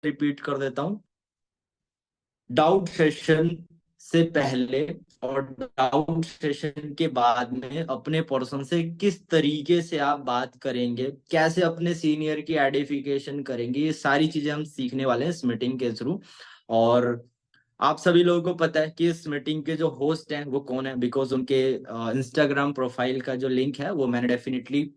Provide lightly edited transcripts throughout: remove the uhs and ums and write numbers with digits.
Repeat कर देता हूँ। डाउट सेशन से पहले और डाउट सेशन के बाद में अपने पर्सन से किस तरीके से आप बात करेंगे, कैसे अपने सीनियर की आइडेंटिफिकेशन करेंगे, ये सारी चीजें हम सीखने वाले हैं इस मीटिंग के थ्रू। और आप सभी लोगों को पता है कि इस मीटिंग के जो होस्ट हैं वो कौन है, बिकॉज उनके इंस्टाग्राम प्रोफाइल का जो लिंक है वो मैंने डेफिनेटली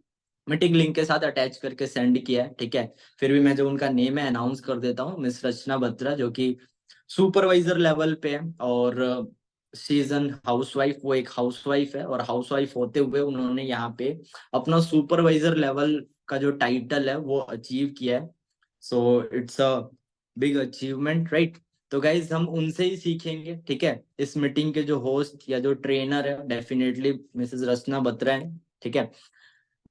मीटिंग लिंक के साथ अटैच करके सेंड किया है, ठीक है। फिर भी मैं जो उनका नेम है अनाउंस कर देता हूँ, मिस रचना बत्रा, जो कि सुपरवाइजर लेवल पे है और सीजन हाउसवाइफ, वो एक हाउसवाइफ है और हाउसवाइफ होते हुए उन्होंने यहाँ पे अपना सुपरवाइजर लेवल का जो टाइटल है वो अचीव किया है। So it's a big achievement, right. तो गाइज हम उनसे ही सीखेंगे, ठीक है। इस मीटिंग के जो होस्ट या जो ट्रेनर है डेफिनेटली मिसेस रचना बत्रा है, ठीक है,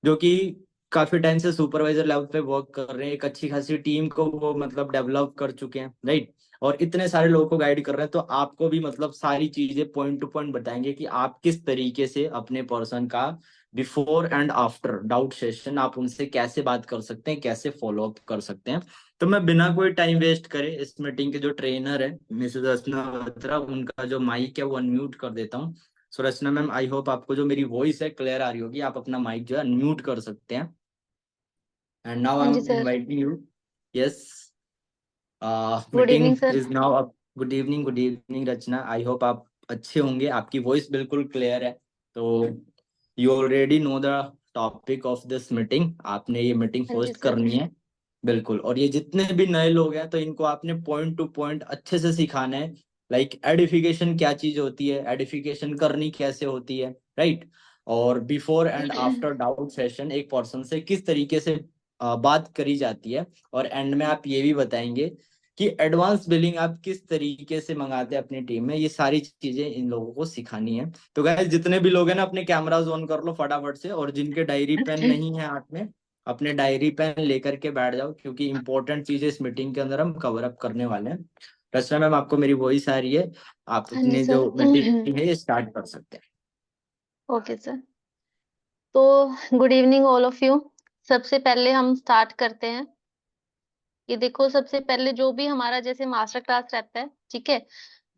जो कि काफी टाइम से सुपरवाइजर लेवल पे वर्क कर रहे हैं, एक अच्छी खासी टीम को वो मतलब डेवलप कर चुके हैं, राइट। और इतने सारे लोगों को गाइड कर रहे हैं, तो आपको भी मतलब सारी चीजें पॉइंट टू पॉइंट बताएंगे कि आप किस तरीके से अपने पर्सन का before and after doubt session आप उनसे कैसे बात कर सकते हैं, कैसे फॉलो अप कर सकते हैं। तो मैं बिना कोई टाइम वेस्ट करे इस मीटिंग के जो ट्रेनर है मिसेस रचना बत्रा, उनका जो माइक है वो अनम्यूट कर देता हूँ। सो रचना मैम, आई होप आपको जो मेरी वॉइस है क्लियर आ रही होगी, आप अपना माइक जो है अनम्यूट कर सकते हैं। एंड नाउ आई हाँ एम जी sir. Inviting you. Yes, good meeting evening sir. Is now up. Good evening Rachna, I hope आप अच्छे होंगे, आपकी वॉइस बिल्कुल क्लियर है। तो you already know the topic of this meeting, आपने ये मीटिंग हाँ जी होस्ट सर। करनी है। बिल्कुल, और ये जितने भी नए लोग हैं तो इनको आपने पॉइंट टू पॉइंट अच्छे से सिखाना है। लाइक एडिफिकेशन क्या चीज होती है, एडिफिकेशन करनी कैसे होती है, राइट। और before and after doubt session एक पर्सन से किस तरीके से बात करी जाती है। और एंड में आप ये भी बताएंगे कि एडवांस बिलिंग आप किस तरीके से मंगाते हैं अपनी टीम में, ये सारी चीजें इन लोगों को सिखानी है। तो गाइस जितने भी लोग हैं ना, अपने कैमरास ऑन कर लो फटाफट से, और जिनके डायरी पेन नहीं है हाथ में, अपने डायरी पेन लेकर के बैठ जाओ, क्योंकि इंपॉर्टेंट चीजें इस मीटिंग के अंदर हम कवर अप करने वाले हैं। रचना मैम, आपको मेरी वॉइस आ रही है, आप हाँ जी अपने जो सर। मीटिंग है ये स्टार्ट कर सकते हैं। Okay sir. तो good evening all of you. सबसे पहले हम स्टार्ट करते हैं कि देखो, सबसे पहले जो भी हमारा जैसे मास्टर क्लास रहता है, ठीक है।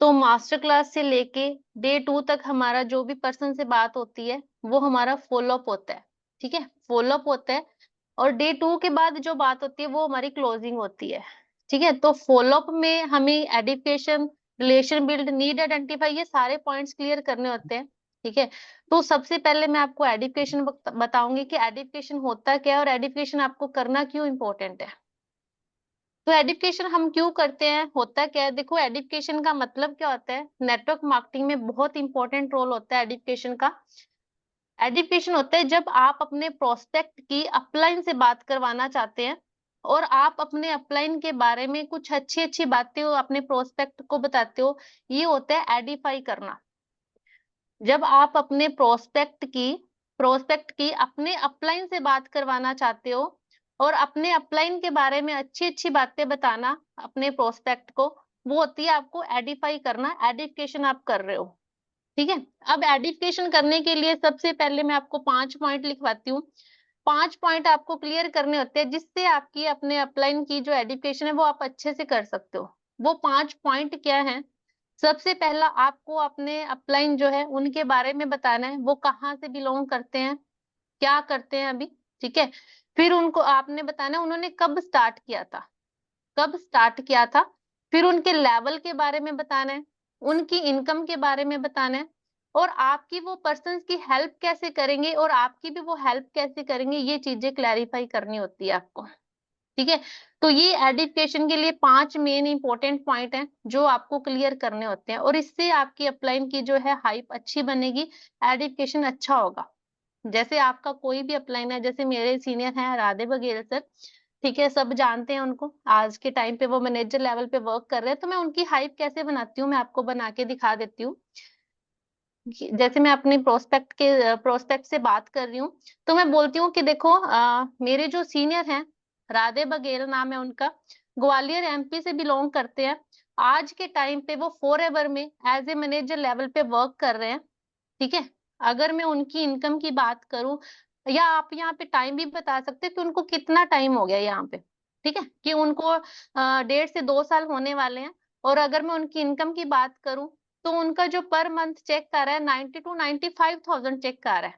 तो मास्टर क्लास से लेके डे 2 तक हमारा जो भी पर्सन से बात होती है वो हमारा फॉलोअप होता है, ठीक है, फॉलोअप होता है। और डे 2 के बाद जो बात होती है वो हमारी क्लोजिंग होती है, ठीक है। तो फॉलोअप में हमें edification, relation build, need identify, ये सारे पॉइंट्स क्लियर करने होते हैं, ठीक है। तो सबसे पहले मैं आपको एडिफिकेशन बताऊंगी कि एडिफिकेशन होता क्या है और एडिफिकेशन आपको करना क्यों इंपॉर्टेंट है। तो एडिफिकेशन हम क्यों करते हैं, होता क्या है, देखो एडिफिकेशन का मतलब क्या होता है, नेटवर्क मार्केटिंग में बहुत इंपॉर्टेंट रोल होता है एडिफिकेशन का। एडिफिकेशन होता है जब आप अपने प्रोस्पेक्ट की अपलाइन से बात करवाना चाहते हैं और आप अपने अपलाइन के बारे में कुछ अच्छी अच्छी बातें हो अपने प्रोस्पेक्ट को बताते हो, ये होता है एडिफाई करना। जब आप अपने प्रोस्पेक्ट की अपने अपलाइन से बात करवाना चाहते हो और अपने अपलाइन के बारे में अच्छी अच्छी बातें बताना अपने प्रोस्पेक्ट को, वो होती है आपको एडिफाई करना, एडिफिकेशन आप कर रहे हो, ठीक है। अब एडिफिकेशन करने के लिए सबसे पहले मैं आपको 5 पॉइंट लिखवाती हूँ। 5 पॉइंट आपको क्लियर करने होते हैं जिससे आपकी अपने अपलाइन की जो एडिफिकेशन है वो आप अच्छे से कर सकते हो। वो 5 पॉइंट क्या है, सबसे पहला आपको अपने अपलाइन जो है उनके बारे में बताना है, वो कहाँ से बिलोंग करते हैं, क्या करते हैं अभी, ठीक है। फिर उनको आपने बताना है उन्होंने कब स्टार्ट किया था, कब स्टार्ट किया था। फिर उनके लेवल के बारे में बताना है, उनकी इनकम के बारे में बताना है, और आपकी वो पर्सन की हेल्प कैसे करेंगे और आपकी भी वो हेल्प कैसे करेंगे, ये चीजें क्लैरिफाई करनी होती है आपको, ठीक है। तो ये एडिफिकेशन के लिए 5 मेन इंपॉर्टेंट पॉइंट हैं जो आपको क्लियर करने होते हैं, और इससे आपकी अपलाइन की जो है हाइप अच्छी बनेगी, एडिफिकेशन अच्छा होगा। जैसे आपका कोई भी अपलाइन है, जैसे मेरे सीनियर हैं राधे बघेल सर, ठीक है, सब जानते हैं उनको, आज के टाइम पे वो मैनेजर लेवल पे वर्क कर रहे हैं। तो मैं उनकी हाइप कैसे बनाती हूँ मैं आपको बना के दिखा देती हूँ। जैसे मैं अपने प्रोस्पेक्ट से बात कर रही हूँ, तो मैं बोलती हूँ कि देखो मेरे जो सीनियर हैं, राधे बघेल नाम है उनका, ग्वालियर एमपी से बिलोंग करते हैं। आज के टाइम पे वो फॉरएवर में एज ए मैनेजर लेवल पे वर्क कर रहे हैं, ठीक है। अगर मैं उनकी इनकम की बात करूं, या आप यहाँ पे टाइम भी बता सकते हैं कि उनको कितना टाइम हो गया यहाँ पे, ठीक है, कि उनको 1.5 से 2 साल होने वाले हैं, और अगर मैं उनकी इनकम की बात करूं तो उनका जो पर मंथ चेक आ रहा है 90 to 95,000 चेक आ रहा है।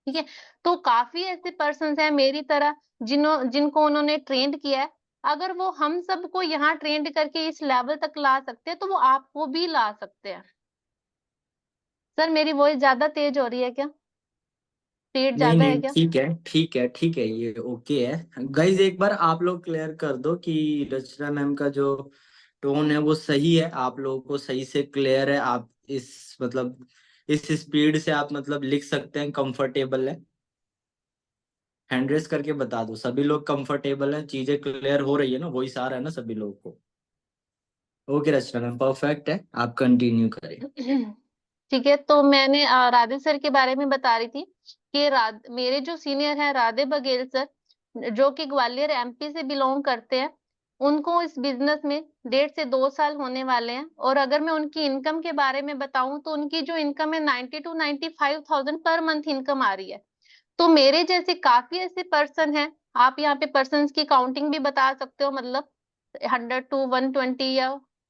ठीक है, तो काफी ऐसे पर्सन हैं मेरी तरह जिनको उन्होंने ट्रेंड किया है। अगर वो हम सबको यहाँ ट्रेंड करके इस लेवल तक ला सकते हैं तो वो आपको भी ला सकते हैं। सर मेरी वॉइस ज्यादा तेज हो रही है क्या? स्पीड नहीं ज्यादा है नहीं, क्या? ठीक है ठीक है ठीक है, ये ओके है। गाइज एक बार आप लोग क्लियर कर दो कि रचना मैम का जो टोन है वो सही है, आप लोगों को सही से क्लियर है, आप इस मतलब इस स्पीड से आप मतलब लिख सकते हैं, कंफर्टेबल है? हैंड रेस करके बता दो, सभी लोग कंफर्टेबल हैं, चीजें क्लियर हो रही है ना, वॉइस आ रहा है ना सभी लोगों को? ओके रचना मैम, परफेक्ट है, आप कंटिन्यू करें। ठीक है, तो मैंने राधे सर के बारे में बता रही थी कि मेरे जो सीनियर हैं राधे बघेल सर, जो कि ग्वालियर एमपी से बिलोंग करते हैं, उनको इस बिजनेस में 1.5 से 2 साल होने वाले हैं। और अगर मैं उनकी इनकम के बारे में बताऊं तो उनकी जो इनकम है 90 to 95,000 पर मंथ इनकम आ रही है। तो मेरे जैसे काफी ऐसे पर्सन हैं, आप यहाँ पे पर्सन की काउंटिंग भी बता सकते हो, मतलब 100 to 120 या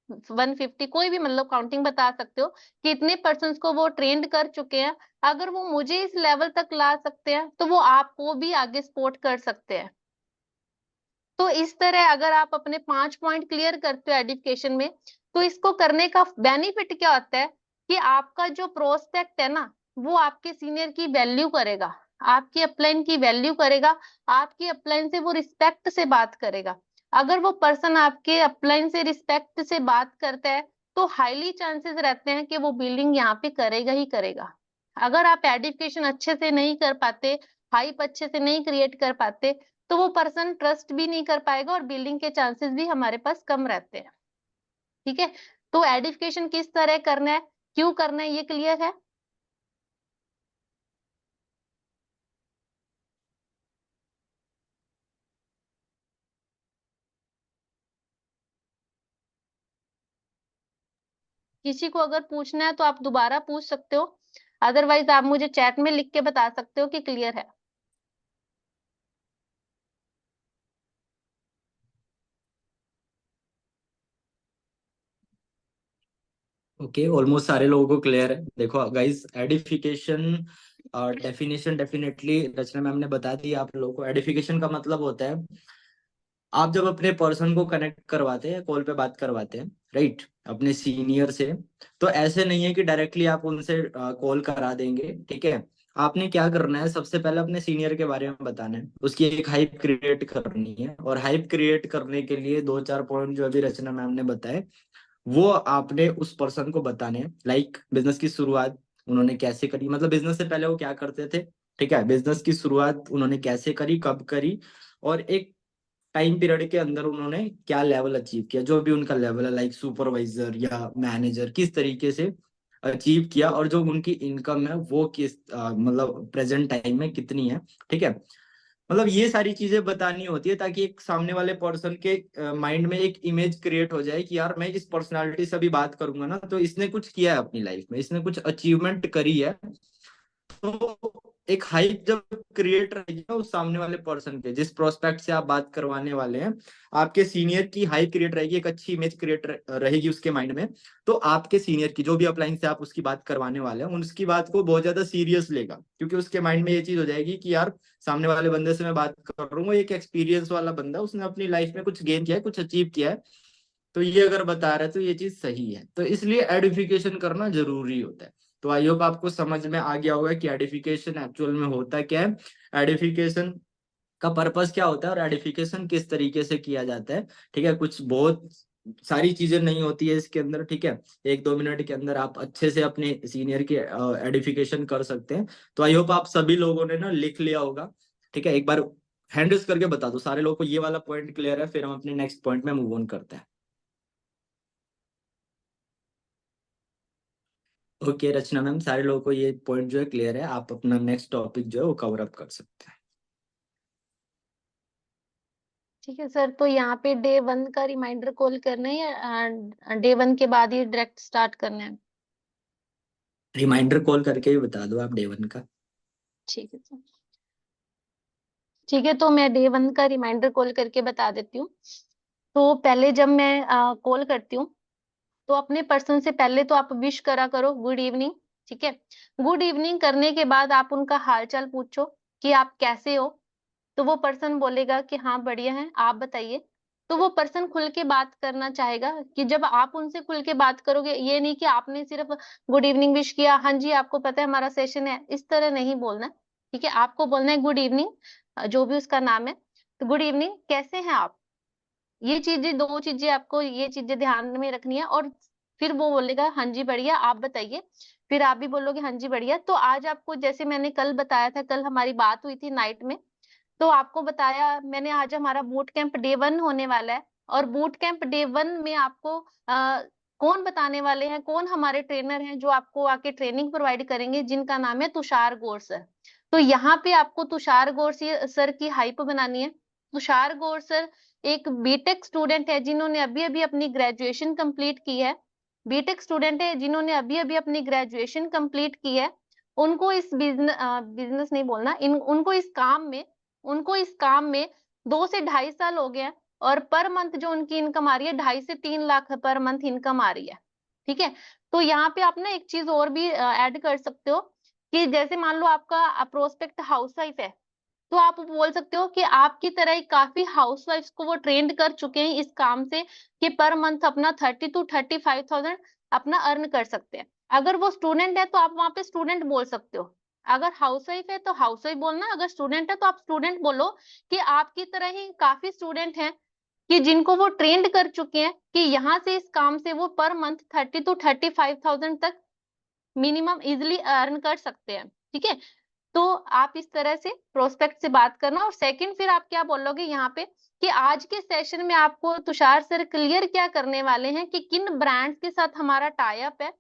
150, कोई भी मतलब काउंटिंग बता सकते हो कि इतने पर्सन को वो ट्रेंड कर चुके हैं। अगर वो मुझे इस लेवल तक ला सकते हैं तो वो आपको भी आगे सपोर्ट कर सकते हैं। तो इस तरह अगर आप अपने 5 पॉइंट क्लियर करते हो एजुकेशन में, तो इसको करने का बेनिफिट क्या होता है कि आपका जो प्रोस्पेक्ट है ना, वो आपके सीनियर की वैल्यू करेगा, आपकी अपलाइन की वैल्यू करेगा, आपकी अपलाइन से वो रिस्पेक्ट से बात करेगा। अगर वो पर्सन आपके अपलाइन से रिस्पेक्ट से बात करता है तो हाईली चांसेस रहते हैं कि वो बिल्डिंग यहाँ पे करेगा ही करेगा। अगर आप एजुकेशन अच्छे से नहीं कर पाते, हाइप अच्छे से नहीं क्रिएट कर पाते, तो वो पर्सन ट्रस्ट भी नहीं कर पाएगा और बिल्डिंग के चांसेस भी हमारे पास कम रहते हैं। ठीक है, तो एडिफिकेशन किस तरह करना है, क्यों करना है, ये क्लियर है? किसी को अगर पूछना है तो आप दोबारा पूछ सकते हो, अदरवाइज आप मुझे चैट में लिख के बता सकते हो कि क्लियर है। ओके, ऑलमोस्ट सारे लोगों को क्लियर है। देखो गाइस, एडिफिकेशन डेफिनेशन डेफिनेटली रचना मैम ने बता दी आप लोगों को। एडिफिकेशन का मतलब होता है आप जब अपने पर्सन को कनेक्ट करवाते हैं, कॉल पे बात करवाते हैं, राइट, अपने सीनियर से, तो ऐसे नहीं है कि डायरेक्टली आप उनसे कॉल करा देंगे, ठीक है। आपने क्या करना है, सबसे पहले अपने सीनियर के बारे में बताना है, उसकी एक हाइप क्रिएट करनी है, और हाइप क्रिएट करने के लिए दो चार पॉइंट जो अभी रचना मैम ने बताए वो आपने उस पर्सन को बताने हैं। लाइक बिजनेस की शुरुआत उन्होंने कैसे करी, मतलब बिजनेस से पहले वो क्या करते थे, ठीक है, बिजनेस की शुरुआत उन्होंने कैसे करी, कब करी, और एक टाइम पीरियड के अंदर उन्होंने क्या लेवल अचीव किया, जो भी उनका लेवल है, लाइक सुपरवाइजर या मैनेजर, किस तरीके से अचीव किया, और जो उनकी इनकम है वो किस मतलब प्रेजेंट टाइम में कितनी है, ठीक है। मतलब ये सारी चीजें बतानी होती है ताकि एक सामने वाले पर्सन के माइंड में एक इमेज क्रिएट हो जाए कि यार मैं इस पर्सनालिटी से भी बात करूंगा ना तो इसने कुछ किया है अपनी लाइफ में, इसने कुछ अचीवमेंट करी है। तो एक हाइप जब क्रिएट रहेगी ना उस सामने वाले पर्सन के, जिस प्रोस्पेक्ट से आप बात करवाने वाले हैं, आपके सीनियर की हाइप क्रिएट रहेगी, एक अच्छी इमेज क्रिएट रहेगी उसके माइंड में, तो आपके सीनियर की जो भी अपलाइन से आप उसकी बात करवाने वाले हैं उसकी बात को बहुत ज्यादा सीरियस लेगा, क्योंकि उसके माइंड में ये चीज हो जाएगी कि यार सामने वाले बंदे से मैं बात कर रहा हूँ, एक एक्सपीरियंस वाला बंदा, उसने अपनी लाइफ में कुछ गेन किया है, कुछ अचीव किया है, तो ये अगर बता रहा है तो ये चीज सही है, तो इसलिए एडिफिकेशन करना जरूरी होता है। तो आई होप आपको समझ में आ गया होगा कि एडिफिकेशन एक्चुअल में होता क्या है, एडिफिकेशन का पर्पस क्या होता है, और एडिफिकेशन किस तरीके से किया जाता है, ठीक है। कुछ बहुत सारी चीजें नहीं होती है इसके अंदर, ठीक है। एक दो मिनट के अंदर आप अच्छे से अपने सीनियर की एडिफिकेशन कर सकते हैं। तो आई होप आप सभी लोगों ने ना लिख लिया होगा, ठीक है। एक बार हैंडल्स करके बता दो सारे लोगों को, ये वाला पॉइंट क्लियर है, फिर हम अपने नेक्स्ट पॉइंट में मूव ऑन करते हैं। ओके रचना मैम, सारे लोगों को ये पॉइंट जो है क्लियर है, आप अपना नेक्स्ट टॉपिक जो है वो कवर अप कर सकते हैं। ठीक है सर, तो यहाँ पे डे 1 का रिमाइंडर कॉल करना है या डे 1 के बाद ही डायरेक्ट स्टार्ट करना है? रिमाइंडर कॉल करके भी बता दो आप डे 1 का। ठीक है सर। ठीक है, तो मैं डे 1 का रिमाइंडर कॉल करके बता देती हूँ। तो पहले जब मैं कॉल करती हूँ, तो अपने पर्सन से पहले तो आप विश करा करो गुड इवनिंग। ठीक है, गुड इवनिंग करने के बाद आप उनका हालचाल पूछो कि आप कैसे हो। तो वो पर्सन बोलेगा कि हाँ बढ़िया है, आप बताइए। तो वो पर्सन खुल के बात करना चाहेगा कि जब आप उनसे खुल के बात करोगे, ये नहीं कि आपने सिर्फ गुड इवनिंग विश किया, हाँ जी आपको पता है हमारा सेशन है, इस तरह नहीं बोलना। ठीक है, आपको बोलना है गुड इवनिंग, जो भी उसका नाम है। तो गुड इवनिंग, कैसे हैं आप। ये चीजें, दो चीजें आपको ये चीजें ध्यान में रखनी है। और फिर वो बोलेगा हाँ जी बढ़िया, आप बताइए। फिर आप भी बोलोगे हाँ जी बढ़िया। तो आज आपको, जैसे मैंने कल बताया था, कल हमारी बात हुई थी नाइट में, तो आपको बताया मैंने आज हमारा बूट कैंप डे 1 होने वाला है। और बूट कैंप डे 1 में आपको कौन बताने वाले हैं, कौन हमारे ट्रेनर हैं जो आपको आके ट्रेनिंग प्रोवाइड करेंगे, जिनका नाम है तुषार गौर सर। तो यहाँ पे आपको तुषार गौर सर की हाइप बनानी है। तुषार गौर सर एक बीटेक स्टूडेंट है, जिन्होंने अभी अभी अपनी ग्रेजुएशन कंप्लीट की है। बीटेक स्टूडेंट है जिन्होंने अभी अभी अपनी ग्रेजुएशन कंप्लीट की है। उनको इस बिजनेस नहीं बोलना, इन उनको इस काम में, उनको इस काम में 2 से 2.5 साल हो गए हैं। और पर मंथ जो उनकी इनकम आ रही है, 2.5 से 3 लाख पर मंथ इनकम आ रही है। ठीक है, तो यहाँ पे आप ना एक चीज और भी ऐड कर सकते हो कि जैसे मान लो आपका प्रोस्पेक्ट हाउसवाइफ है, तो आप बोल सकते हो कि आपकी तरह ही काफी हाउसवाइफ्स को वो ट्रेंड कर चुके हैं इस काम से, कि पर मंथ अपना 30 to 35,000 अपना अर्न कर सकते हैं। अगर वो स्टूडेंट है तो आप वहां पे स्टूडेंट बोल सकते हो। अगर हाउसवाइफ है तो हाउसवाइफ बोलना, अगर स्टूडेंट है तो आप स्टूडेंट बोलो। कि आपकी तरह ही काफी स्टूडेंट हैं कि जिनको वो ट्रेंड कर चुके हैं कि यहाँ से इस काम से वो पर मंथ 30 to 35,000 तक मिनिमम इजिली अर्न कर सकते हैं। ठीक है, तो आप इस तरह से प्रोस्पेक्ट से बात करना। और सेकंड, फिर आप क्या बोलोगे यहाँ पे कि आज के सेशन में आपको तुषार सर क्लियर क्या करने वाले हैं कि किन ब्रांड्स के साथ हमारा टाई अप है,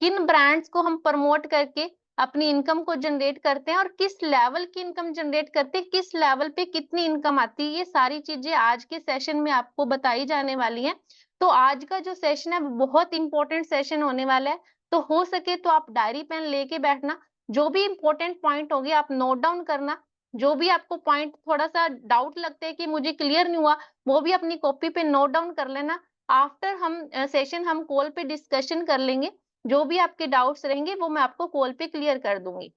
किन ब्रांड्स को हम प्रमोट करके अपनी इनकम को जनरेट करते हैं, और किस लेवल की इनकम जनरेट करते हैं, किस लेवल पे कितनी इनकम आती है। ये सारी चीजें आज के सेशन में आपको बताई जाने वाली हैं। तो आज का जो सेशन है वो बहुत इंपॉर्टेंट सेशन होने वाला है। तो हो सके तो आप डायरी पेन लेके बैठना, जो भी इंपॉर्टेंट पॉइंट होंगे आप नोट डाउन करना। जो भी आपको पॉइंट थोड़ा सा डाउट लगता है कि मुझे क्लियर नहीं हुआ, वो भी अपनी कॉपी पे नोट डाउन कर लेना। आफ्टर हम सेशन हम कॉल पे डिस्कशन कर लेंगे। जो भी आपके डाउट्स रहेंगे वो मैं आपको कॉल पे क्लियर कर दूंगी।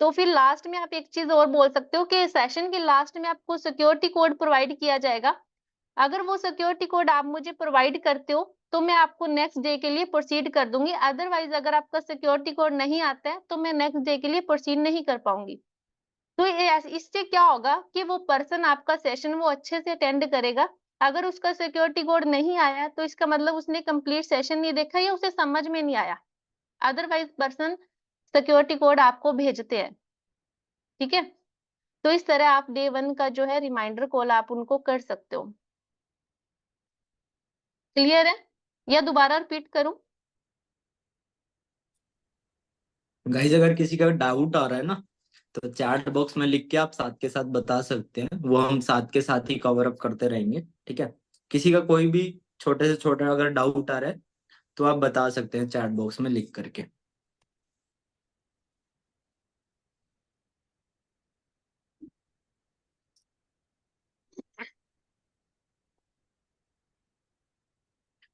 तो फिर लास्ट में आप एक चीज और बोल सकते हो कि सेशन के लास्ट में आपको सिक्योरिटी कोड प्रोवाइड किया जाएगा। अगर वो सिक्योरिटी कोड आप मुझे प्रोवाइड करते हो तो मैं आपको नेक्स्ट डे के लिए प्रोसीड कर दूंगी। अदरवाइज अगर आपका सिक्योरिटी कोड नहीं आता है तो मैं नेक्स्ट डे के लिए प्रोसीड नहीं कर पाऊंगी। तो इससे क्या होगा कि वो पर्सन आपका सेशन वो अच्छे से अटेंड करेगा। अगर उसका सिक्योरिटी कोड नहीं आया तो इसका मतलब उसने कंप्लीट सेशन नहीं देखा या उसे समझ में नहीं आया। अदरवाइज पर्सन सिक्योरिटी कोड आपको भेजते हैं। ठीक है, तो इस तरह आप डे 1 का जो है रिमाइंडर कॉल आप उनको कर सकते हो। क्लियर है या दोबारा रिपीट करूं। गाइज अगर किसी का डाउट आ रहा है ना, तो चैट बॉक्स में लिख के आप साथ के साथ बता सकते हैं, वो हम साथ के साथ ही कवर अप करते रहेंगे। ठीक है, किसी का कोई भी छोटे से छोटा अगर डाउट आ रहा है तो आप बता सकते हैं चैट बॉक्स में लिख करके।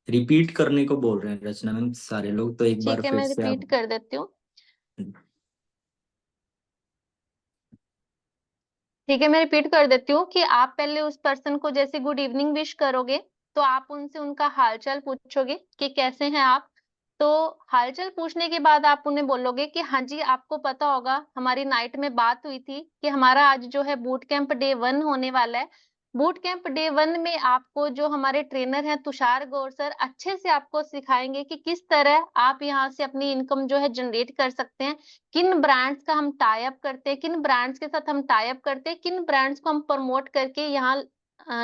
रिपीट करने को बोल रहे हैं रचना मैम सारे लोग, तो एक बार ठीक है, फिर मैं से आप। रिपीट कर देती हूँ। ठीक है, मैं रिपीट कर देती हूँ कि आप पहले उस पर्सन को जैसे गुड इवनिंग विश करोगे, तो आप उनसे उनका हालचाल पूछोगे कि कैसे हैं आप। तो हालचाल पूछने के बाद आप उन्हें बोलोगे कि हाँ जी आपको पता होगा हमारी नाइट में बात हुई थी कि हमारा आज जो है बूट कैंप डे 1 होने वाला है। बूट कैंप डे 1 में आपको जो हमारे ट्रेनर हैं तुषार गौर सर अच्छे से आपको सिखाएंगे कि किस तरह आप यहाँ से अपनी इनकम जो है जनरेट कर सकते हैं। किन ब्रांड्स का हम टाई अप करते हैं, किन ब्रांड्स के साथ हम टाई अप करते हैं, किन ब्रांड्स को हम प्रमोट करके यहाँ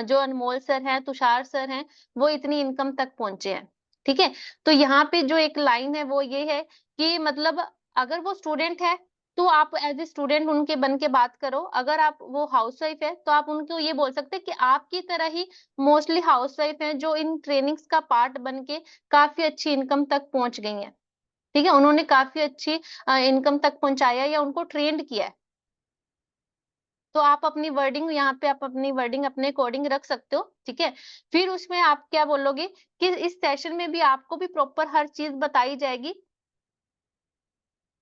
जो अनमोल सर हैं, तुषार सर हैं, वो इतनी इनकम तक पहुंचे हैं। ठीक है, तो यहाँ पे जो एक लाइन है वो ये है कि मतलब अगर वो स्टूडेंट है तो आप एज ए स्टूडेंट उनके बन के बात करो। अगर आप वो हाउसवाइफ है तो आप उनको ये बोल सकते हैं कि आपकी तरह ही मोस्टली हाउसवाइफ हैं जो इन ट्रेनिंग्स का पार्ट बन के काफी अच्छी इनकम तक पहुंच गई हैं। ठीक है, उन्होंने काफी अच्छी इनकम तक पहुंचाया या उनको ट्रेंड किया है। तो आप अपनी वर्डिंग यहाँ पे आप अपनी वर्डिंग अपने अकॉर्डिंग रख सकते हो, ठीक है। फिर उसमें आप क्या बोलोगे कि इस सेशन में भी आपको भी प्रॉपर हर चीज बताई जाएगी।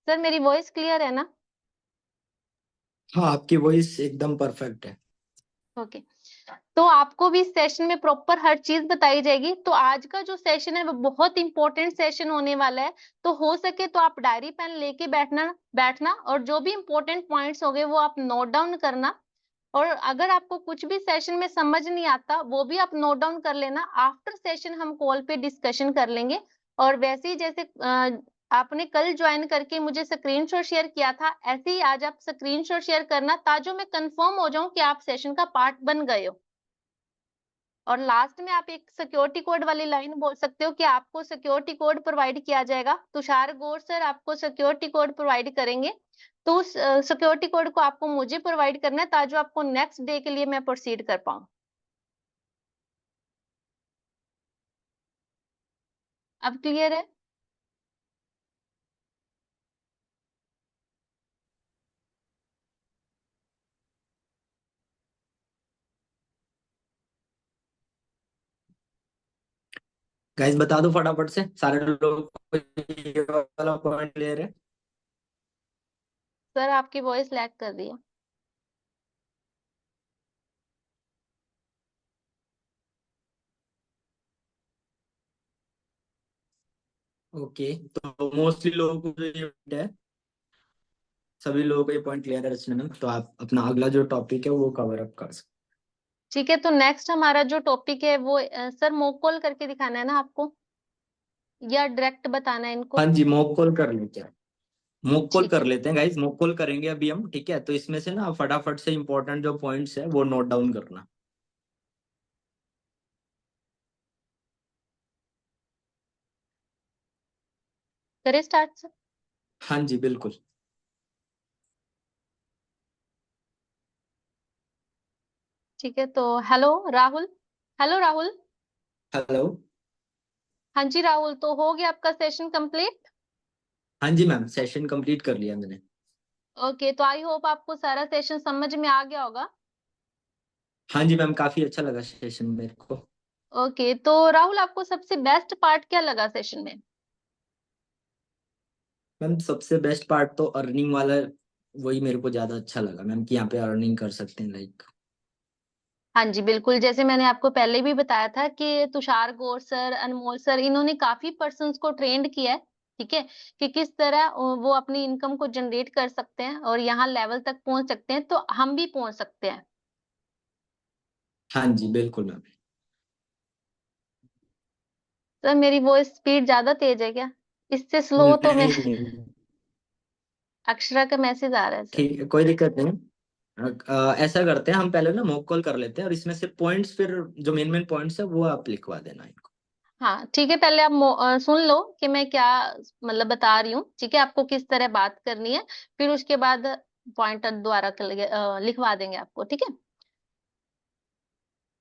सर मेरी वॉइस क्लियर है ना? हाँ, आपकी वॉइस एकदम परफेक्ट है। ओके। तो आपको भी इस सेशन में प्रॉपर हर चीज बताई जाएगी। तो आज का जो सेशन है वो बहुत इंपॉर्टेंट सेशन होने वाला है। तो हो सके तो आप डायरी पेन लेके बैठना बैठना और जो भी इंपॉर्टेंट पॉइंट्स होंगे वो आप नोट डाउन करना। और अगर आपको कुछ भी सेशन में समझ नहीं आता वो भी आप नोट डाउन कर लेना। आफ्टर सेशन हम कॉल पे डिस्कशन कर लेंगे। और वैसे ही जैसे आपने कल ज्वाइन करके मुझे स्क्रीनशॉट शेयर किया था, ऐसे ही आज आप स्क्रीनशॉट शेयर करना ताकि मैं कंफर्म हो जाऊं कि आप सेशन का पार्ट बन गए हो। और लास्ट में आप एक सिक्योरिटी कोड वाली लाइन बोल सकते हो कि आपको सिक्योरिटी कोड प्रोवाइड किया जाएगा। तुषार गौर सर आपको सिक्योरिटी कोड प्रोवाइड करेंगे। तो उस सिक्योरिटी कोड को आपको मुझे प्रोवाइड करना है ताकि आपको नेक्स्ट डे के लिए मैं प्रोसीड कर पाऊं। अब क्लियर है? गाइस बता दो फटाफट से, सारे लोग को ये वाला पॉइंट क्लियर है? सर आपकी वॉइस लैग कर रही है। ओके, तो मोस्टली लोगों को जो ये है, सभी लोगों को ये पॉइंट क्लियर है रचना मैम। तो आप अपना अगला जो टॉपिक है वो कवर अप कर सकते ठीक है, तो नेक्स्ट हमारा जो टॉपिक है वो सर मॉक कॉल करके दिखाना है ना आपको या डायरेक्ट बताना है हैं। इनको? हाँ जी, मॉक कॉल कर लेते हैं। मॉक कॉल ठीक कर है। लेते हैं गाइस, मॉक कॉल करेंगे अभी हम, ठीक है? तो इसमें से ना फटाफट से इंपॉर्टेंट जो पॉइंट्स है वो नोट डाउन करना। करें स्टार्ट सर? हाँ जी बिल्कुल। ठीक है, तो hello Rahul. Hello Rahul. Hello. हाँ जी राहुल, तो हो गया आपका सेशन कंप्लीट? हाँ जी मैम, सेशन कंप्लीट कर लिया मैंने। ओके, तो आई होप आपको सारा सेशन समझ में आ गया होगा। हाँ जी मैम, काफी अच्छा लगा सेशन मेरे को। ओके, तो राहुल आपको सबसे बेस्ट पार्ट क्या लगा सेशन में? मैम सबसे बेस्ट पार्ट तो अर्निंग वाला, वही मेरे को ज्यादा अच्छा लगा मैम, कि यहाँ पे अर्निंग कर सकते हैं लाइक। हाँ जी बिल्कुल, जैसे मैंने आपको पहले भी बताया था कि तुषार गौर सर, अनमोल सर, इन्होंने काफी पर्सन्स को ट्रेंड किया है, ठीक है, कि किस तरह वो अपनी इनकम को जनरेट कर सकते हैं और यहाँ लेवल तक पहुंच सकते हैं, तो हम भी पहुंच सकते हैं। हाँ जी बिल्कुल मैम। सर मेरी वॉइस स्पीड ज्यादा तेज है क्या? इससे स्लो तो मैं नहीं नहीं, अक्षरा का मैसेज आ रहा है सर। ठीक है, कोई दिक्कत नहीं। ऐसा करते हैं, हम पहले ना मॉक कॉल कर लेते हैं और इसमें से पॉइंट्स, फिर जो मेन मेन पॉइंट्स है वो आप लिखवा देना इनको। हाँ ठीक है, पहले आप सुन लो कि मैं क्या मतलब बता रही हूँ, ठीक है, आपको किस तरह बात करनी है। फिर उसके बाद पॉइंट द्वारा लिखवा देंगे आपको, ठीक है।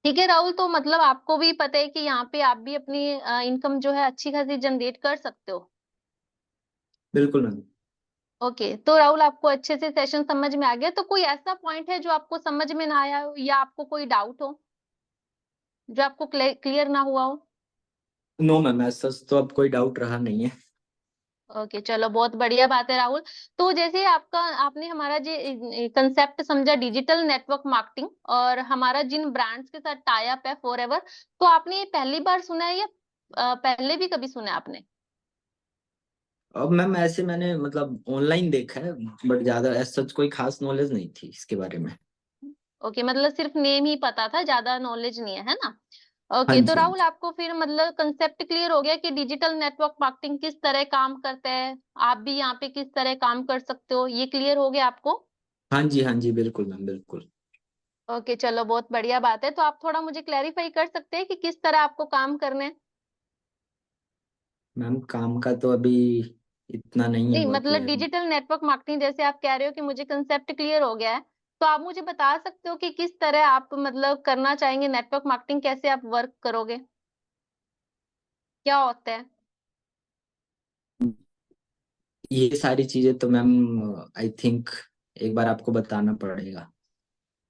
ठीक है राहुल, तो मतलब आपको भी पता है कि यहाँ पे आप भी अपनी इनकम जो है अच्छी खासी जनरेट कर सकते हो। बिल्कुल मैम। ओके, तो राहुल आपको अच्छे से सेशन समझ में आ गया? तो कोई ऐसा पॉइंट है जो आपको समझ में ना आया हो या आपको कोई डाउट हो जो आपको क्लियर ना हुआ हो? नो मैम, ऐसा तो अब कोई डाउट रहा नहीं है। ओके, चलो बहुत बढ़िया बात है राहुल। तो जैसे आपका आपने हमारा जो कंसेप्ट समझा डिजिटल नेटवर्क मार्केटिंग और हमारा जिन ब्रांड्स के साथ टाई अप है फॉरएवर, तो आपने ये पहली बार सुना है या पहले भी कभी सुना है आपने? अब मैम ऐसे मैंने मतलब ऑनलाइन देखा है, बट ज्यादा ऐसा सच कोई खास नॉलेज नहीं थी इसके बारे में। ओके, मतलब सिर्फ नेम ही पता था, ज्यादा नॉलेज नहीं है, है ना? हाँ ओके, तो जी हाँ राहुल जी। आपको फिर मतलब कंसेप्ट क्लियर हो गया कि डिजिटल नेटवर्क मार्केटिंग किस तरह काम करता है, आप भी यहाँ पे किस तरह काम कर सकते हो, ये क्लियर हो गया आपको? हाँ जी बिल्कुल मैम बिल्कुल। ओके, चलो बहुत बढ़िया बात है। तो आप थोड़ा मुझे क्लैरिफाई कर सकते हैं कि किस तरह आपको काम करना है? मैम काम का तो अभी इतना नहीं है नहीं वर्क मतलब लाइफ। डिजिटल नेटवर्क मार्केटिंग जैसे आप कह रहे हो कि मुझे कंसेप्ट क्लियर हो गया है, तो आप मुझे बता सकते हो कि किस तरह आप मतलब करना चाहेंगे नेटवर्क मार्केटिंग, कैसे आप वर्क करोगे, क्या होता है? ये सारी चीजें तो मैम आई थिंक एक बार आपको बताना पड़ेगा।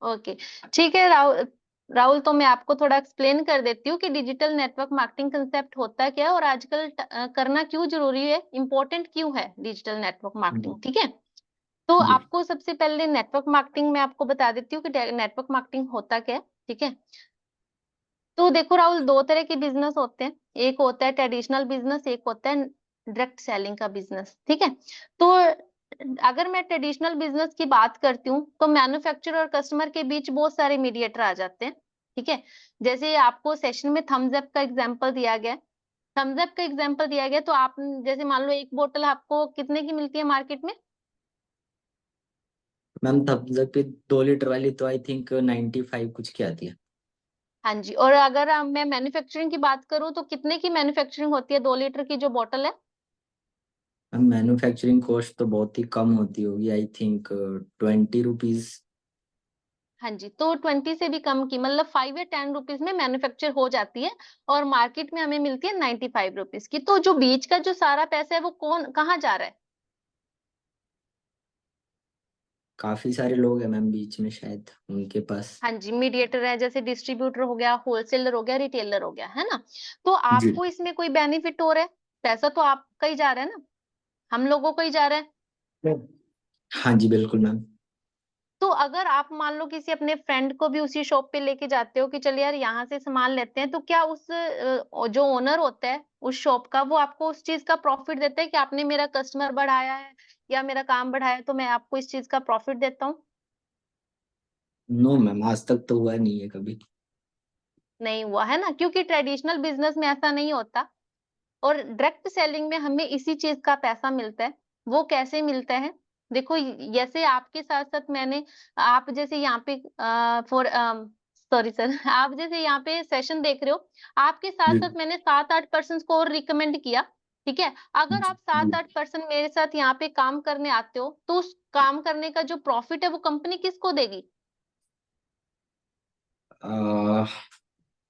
ओके, ठीक है राहुल। राहुल, तो मैं आपको थोड़ा एक्सप्लेन कर देती हूँ कि डिजिटल नेटवर्क मार्केटिंग कंसेप्ट होता क्या है और आजकल करना क्यों जरूरी है, इंपॉर्टेंट क्यों है डिजिटल नेटवर्क जी मार्केटिंग। ठीक है, तो जी। आपको सबसे पहले नेटवर्क मार्केटिंग में आपको बता देती हूँ कि नेटवर्क मार्केटिंग होता क्या है। ठीक है, तो देखो राहुल, दो तरह के बिजनेस होते हैं। एक होता है ट्रेडिशनल बिजनेस, एक होता है डायरेक्ट सेलिंग का बिजनेस। ठीक है, तो अगर मैं ट्रेडिशनल बिजनेस की बात करती हूँ तो मैन्युफैक्चरर और कस्टमर के बीच बहुत सारे मीडिएटर आ जाते हैं। ठीक है, जैसे आपको सेशन में थम्स अप का एग्जांपल दिया गया है। थम्स अप का एग्जांपल दिया गया, तो आप जैसे मान लो एक बोतल आपको कितने की मिलती है मार्केट में? मैम थम्स अप की 2 लीटर वाली तो आई थिंक 95 कुछ की आती है। हाँ जी, और अगर मैं मैन्युफैक्चरिंग की बात करूँ तो कितने की मैन्युफैक्चरिंग होती है 2 लीटर की जो बोतल है? मैम मैन्युफैक्चरिंग कॉस्ट तो बहुत ही कम होती होगी, आई थिंक 20 रुपीज। हाँ जी, तो 20 से भी कम की, मतलब 5 या 10 रुपीज में मैन्युफैक्चर हो जाती है और मार्केट में हमें मिलती है 95 रुपीज की। तो जो बीच का जो सारा पैसा है वो कौन कहाँ जा रहा है? काफी सारे लोग हैं मैम बीच में, शायद उनके पास। हाँ जी, मीडिएटर है, जैसे डिस्ट्रीब्यूटर हो गया, होलसेलर हो गया, रिटेलर हो गया, है ना। तो जी। आपको इसमें कोई बेनिफिट हो रहा है? पैसा तो आपका ही जा रहा है ना, हम लोगों का ही जा रहा है। हाँ जी बिल्कुल मैम। तो अगर आप मान लो किसी अपने फ्रेंड को भी उसी शॉप पे लेके जाते हो कि चल यार यहाँ से सामान लेते हैं, तो क्या उस जो ओनर होता है उस शॉप का, वो आपको उस चीज का प्रॉफिट देता है कि आपने मेरा कस्टमर बढ़ाया है या मेरा काम बढ़ाया है तो मैं आपको इस चीज का प्रॉफिट देता हूँ? नो मैम, आज तक तो हुआ नहीं है कभी। नहीं हुआ है ना, क्योंकि ट्रेडिशनल बिजनेस में ऐसा नहीं होता। और डायरेक्ट सेलिंग में हमें इसी चीज का पैसा मिलता है। वो कैसे मिलता है? देखो, जैसे आपके साथ साथ मैंने, आप जैसे यहाँ पे फॉर सॉरी सर आप जैसे यहाँ पे सेशन देख रहे हो, आपके साथ जी साथ मैंने 7-8 पर्सन को और रिकमेंड किया। ठीक है, अगर जी आप जी। 7-8 पर्सन मेरे साथ यहाँ पे काम करने आते हो तो उस काम करने का जो प्रॉफिट है वो कंपनी किसको देगी? आ,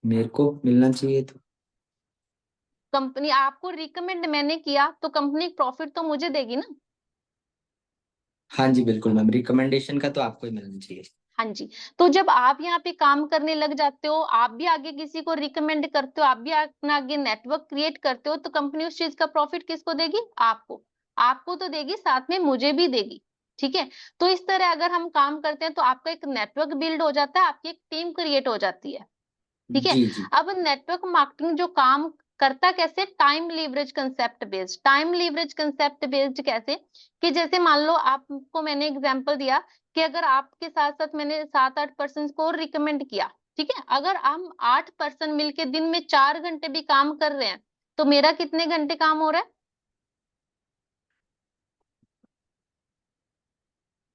मेरे को मिलना चाहिए तो। कंपनी, आपको रिकमेंड मैंने किया तो कंपनी प्रॉफिट तो मुझे देगी ना। हाँ जी बिल्कुल मैम, रिकमेंडेशन का तो आपको ही मिलना चाहिए। हाँ जी, तो जब आप यहाँ पे काम करने लग जाते हो, आप भी आगे किसी को रिकमेंड करते हो, आप भी अपना आगे नेटवर्क क्रिएट करते हो, तो कंपनी उस चीज का प्रॉफिट किसको देगी? आपको। आपको तो देगी, साथ में मुझे भी देगी। ठीक है, तो इस तरह अगर हम काम करते हैं तो आपका एक नेटवर्क बिल्ड हो जाता है, आपकी एक टीम क्रिएट हो जाती है। ठीक है, जी जी। अब नेटवर्क मार्केटिंग जो काम करता कैसे? Time leverage concept based. Time leverage concept based कैसे? कि जैसे मान लो आपको मैंने एग्जांपल दिया कि अगर आपके साथ साथ मैंने 7-8 पर्सन को रिकमेंड किया, ठीक है, अगर हम 8 पर्सन मिलके दिन में 4 घंटे भी काम कर रहे हैं तो मेरा कितने घंटे काम हो रहा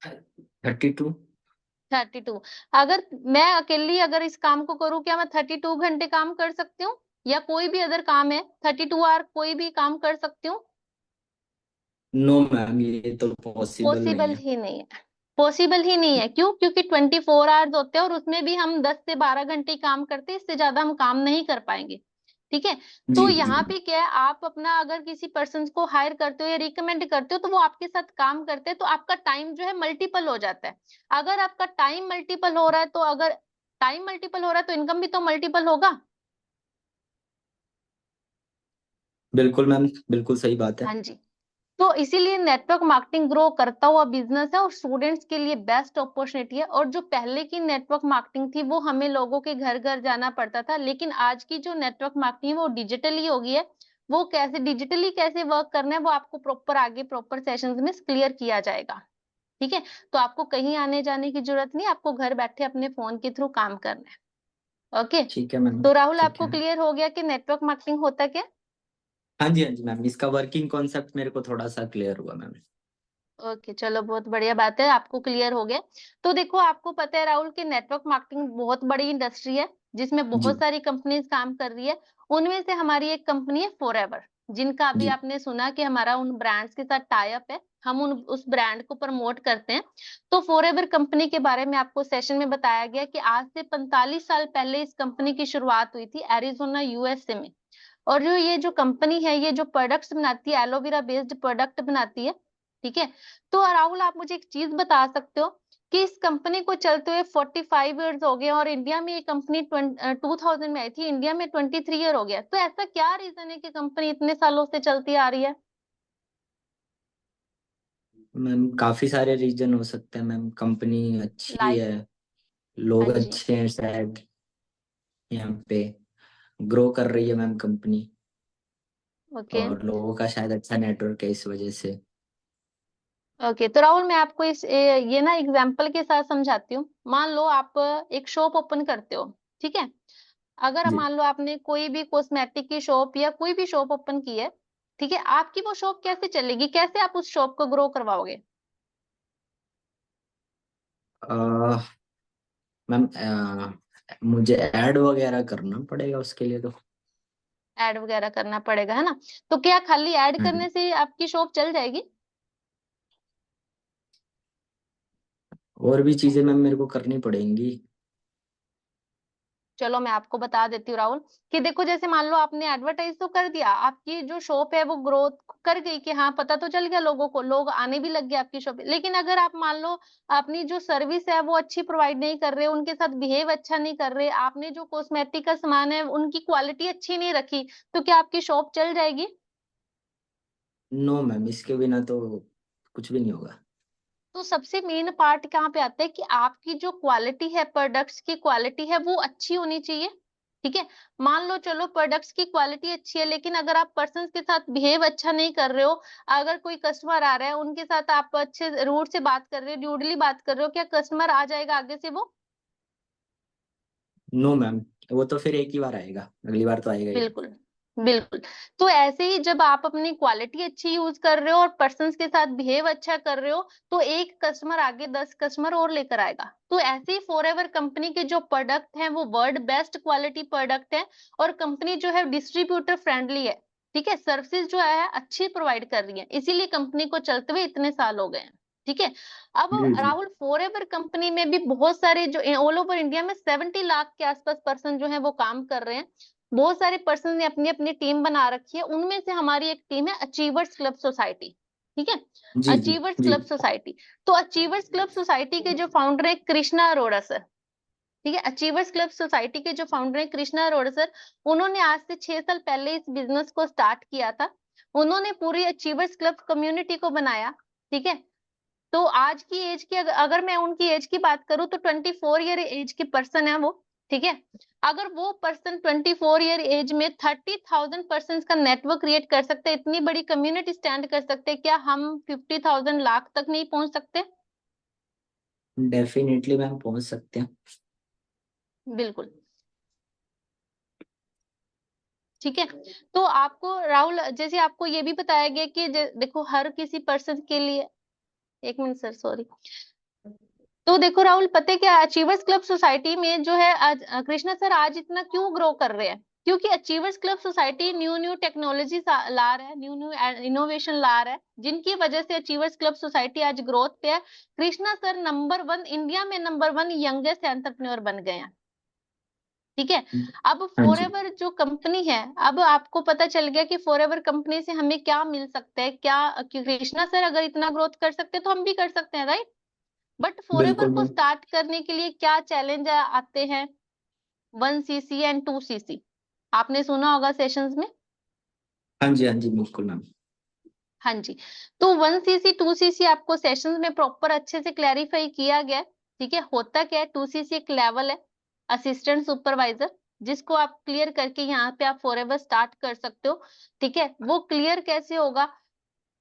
है? 32। 32। अगर मैं अकेली अगर इस काम को करूँ, क्या मैं 32 घंटे काम कर सकती हूँ? या कोई भी अदर काम है 32 आवर कोई भी काम कर सकती हूँ? नो मैम, ये तो पॉसिबल नहीं पॉसिबल है। ही नहीं है। पॉसिबल ही नहीं है, क्यों? क्योंकि 24 आवर्स होते हैं और उसमें भी हम 10 से 12 घंटे ही काम करते हैं, इससे ज्यादा हम काम नहीं कर पाएंगे। ठीक है, जी तो जी। यहाँ पे क्या है, आप अपना अगर किसी पर्सन को हायर करते हो या रिकमेंड करते हो तो वो आपके साथ काम करते हैं, तो आपका टाइम जो है मल्टीपल हो जाता है। अगर आपका टाइम मल्टीपल हो रहा है तो अगर टाइम मल्टीपल हो रहा है तो इनकम भी तो मल्टीपल होगा। बिल्कुल मैम, बिल्कुल सही बात है। हाँ जी, तो इसीलिए नेटवर्क मार्केटिंग ग्रो करता हुआ बिजनेस है और स्टूडेंट्स के लिए बेस्ट अपॉर्चुनिटी है। और जो पहले की नेटवर्क मार्केटिंग थी वो हमें लोगों के घर घर जाना पड़ता था, लेकिन आज की जो नेटवर्क मार्केटिंग है वो डिजिटली हो गई है। वो कैसे डिजिटली कैसे वर्क करना है वो आपको प्रॉपर आगे प्रॉपर सेशंस में क्लियर किया जाएगा। ठीक है, तो आपको कहीं आने जाने की जरूरत नहीं, आपको घर बैठे अपने फोन के थ्रू काम करना है। ओके, ठीक है मैम। तो राहुल, ठीक आपको है। क्लियर हो गया कि नेटवर्क मार्केटिंग होता क्या? हाँ जी मैम, इसका वर्किंग कॉन्सेप्ट मेरे को थोड़ा सा क्लियर हुआ मैम। ओके, चलो बहुत बढ़िया बात है, आपको क्लियर हो गया। तो देखो, आपको पता है राहुल कि नेटवर्क मार्केटिंग बहुत बड़ी इंडस्ट्री है जिसमें बहुत जी सारी कंपनीज काम कर रही है। उनमें से हमारी एक कंपनी है फॉरएवर, जिनका अभी जी। आपने सुना कि हमारा उन ब्रांड्स के साथ टाई अप है, हम उन उस ब्रांड को प्रमोट करते हैं। तो फॉरएवर कंपनी के बारे में आपको सेशन में बताया गया कि आज से 45 साल पहले इस कंपनी की शुरुआत हुई थी एरिजोना यूएसए में। और जो ये जो कंपनी है, ये जो प्रोडक्ट्स बनाती है, एलोवेरा बेस्ड प्रोडक्ट बनाती है। ठीक है, तो राहुल, आप मुझे एक चीज बता सकते हो कि इस कंपनी को चलते हुए 45 ईयर्स हो गए और इंडिया में ये कंपनी 2000 में आई थी, इंडिया में 23 ईयर हो गया। तो ऐसा क्या रीजन है कि कंपनी इतने सालों से चलती आ रही है? मैम काफी सारे रीजन हो सकते हैं मैम, कंपनी अच्छी लाइक? है, हाँ लोग जी। अच्छे हैं शायद, यहाँ पे ग्रो कर रही है मैम कंपनी, ओके। और लोगों का शायद अच्छा नेटवर्क है इस वजह से। ओके, तो राहुल मैं आपको ये ना एग्जाम्पल के साथ समझाती हूँ। मान लो आप एक शॉप ओपन करते हो, ठीक है? अगर जी। मान लो आपने कोई भी कॉस्मेटिक की शॉप या कोई भी शॉप ओपन की है, ठीक है, आपकी वो शॉप कैसे चलेगी, कैसे आप उस शॉप को ग्रो करवाओगे? अह, मैम मुझे ऐड वगैरह करना पड़ेगा उसके लिए तो। ऐड वगैरह करना पड़ेगा, है ना? तो क्या खाली ऐड हाँ, करने से आपकी शॉप चल जाएगी? और भी चीजें मैम मेरे को करनी पड़ेंगी। चलो मैं आपको बता देती हूँ राहुल, कि देखो जैसे मान लो आपने एडवर्टाइज तो कर दिया, आपकी जो शॉप है वो ग्रोथ कर गई, कि हाँ पता तो चल गया लोगों को, लोग आने भी लग गए आपकी शॉप। लेकिन अगर आप मान लो अपनी जो सर्विस है वो अच्छी प्रोवाइड नहीं कर रहे, उनके साथ बिहेव अच्छा नहीं कर रहे, आपने जो कॉस्मेटिक का सामान है उनकी क्वालिटी अच्छी नहीं रखी, तो क्या आपकी शॉप चल जाएगी? नो मैम, इसके बिना तो कुछ भी नहीं होगा। तो सबसे मेन पार्ट कहाँ पे आता है कि आपकी जो क्वालिटी है, प्रोडक्ट्स की क्वालिटी है वो अच्छी होनी चाहिए। ठीक है? मान लो चलो प्रोडक्ट्स की क्वालिटी अच्छी है, लेकिन अगर आप पर्सन के साथ बिहेव अच्छा नहीं कर रहे हो, अगर कोई कस्टमर आ रहा है उनके साथ आप अच्छे रूट से बात कर रहे हो, ड्यूडली बात कर रहे हो, क्या कस्टमर आ जाएगा आगे से वो? नो मैम, वो तो फिर एक ही बार आएगा, अगली बार तो आएगा ही नहीं। बिल्कुल। बिल्कुल। तो ऐसे ही जब आप अपनी क्वालिटी अच्छी यूज कर रहे हो और पर्सन्स के साथ बिहेव अच्छा कर रहे हो, तो एक कस्टमर आगे 10 कस्टमर और लेकर आएगा। तो ऐसे ही फॉरएवर कंपनी के जो प्रोडक्ट हैं वो वर्ल्ड बेस्ट क्वालिटी प्रोडक्ट है, और कंपनी जो है डिस्ट्रीब्यूटर फ्रेंडली है। ठीक है? सर्विसेज जो है अच्छी प्रोवाइड कर रही है, इसीलिए कंपनी को चलते हुए इतने साल हो गए हैं। ठीक है? अब जी जी। राहुल फॉरएवर कंपनी में भी बहुत सारे जो ऑल ओवर इंडिया में 70 लाख के आसपास पर्सन जो है वो काम कर रहे हैं। बहुत सारे पर्सन ने अपनी अपनी टीम बना रखी है, उनमें से हमारी एक टीम है अचीवर्स क्लब सोसाइटी। ठीक है? जी जी। अचीवर्स जी। Club society. तो अचीवर्स क्लब सोसाइटी के जो फाउंडर है कृष्णा अरोड़ा सर। ठीक है? अचीवर्स क्लब सोसाइटी के जो फाउंडर है कृष्णा अरोड़ा सर, उन्होंने आज से 6 साल पहले इस बिजनेस को स्टार्ट किया था। उन्होंने पूरी अचीवर्स क्लब कम्युनिटी को बनाया। ठीक है? तो आज की एज की अगर मैं उनकी एज की बात करूं तो 24 ईयर एज की पर्सन है वो। ठीक है? अगर वो पर्सन 24 ईयर एज में 30,000 पर्सन का नेटवर्क क्रिएट कर सकते हैं, इतनी बड़ी कम्युनिटी स्टैंड कर सकते हैं, क्या हम 50,000 लाख तक नहीं पहुंच सकते? डेफिनेटली मैम पहुंच सकते हैं। बिल्कुल। ठीक है? तो आपको राहुल जैसे आपको ये भी बताया गया कि देखो हर किसी पर्सन के लिए, एक मिनट सर, सॉरी। तो देखो राहुल, पता है क्या, अचीवर्स क्लब सोसाइटी में जो है आज कृष्णा सर आज इतना क्यों ग्रो कर रहे हैं? क्योंकि achievers club society new new technology ला रहा है, न्यू न्यू इनोवेशन ला रहा है, जिनकी वजह से अचीवर्स क्लब सोसाइटी आज ग्रोथ पे है। कृष्णा सर नंबर 1 इंडिया में, नंबर 1 यंगेस्ट एंटरप्रेन्योर बन गए हैं। ठीक है? अब हाँ जी। फॉरएवर जो कंपनी है, अब आपको पता चल गया कि फॉरएवर कंपनी से हमें क्या मिल सकता है, क्या कि कृष्णा सर अगर इतना ग्रोथ कर सकते हैं तो हम भी कर सकते हैं, राइट? बट फॉरएवर बिल्कुल को मैम। स्टार्ट करने के लिए क्या चैलेंज आते हैं? 1 सीसी एंड 2 सीसी, आपने सुना होगा सेशंस में। हाँ जी, हाँ जी, बिल्कुल मैम। हाँ जी। तो 1 सीसी 2 सीसी आपको सेशंस में प्रॉपर अच्छे से क्लैरिफाई किया गया है। ठीक है? होता क्या है, 2 सीसी एक लेवल है, असिस्टेंट सुपरवाइजर, जिसको आप क्लियर करके यहाँ पे आप फॉरएवर स्टार्ट कर सकते हो। ठीक है? वो क्लियर कैसे होगा?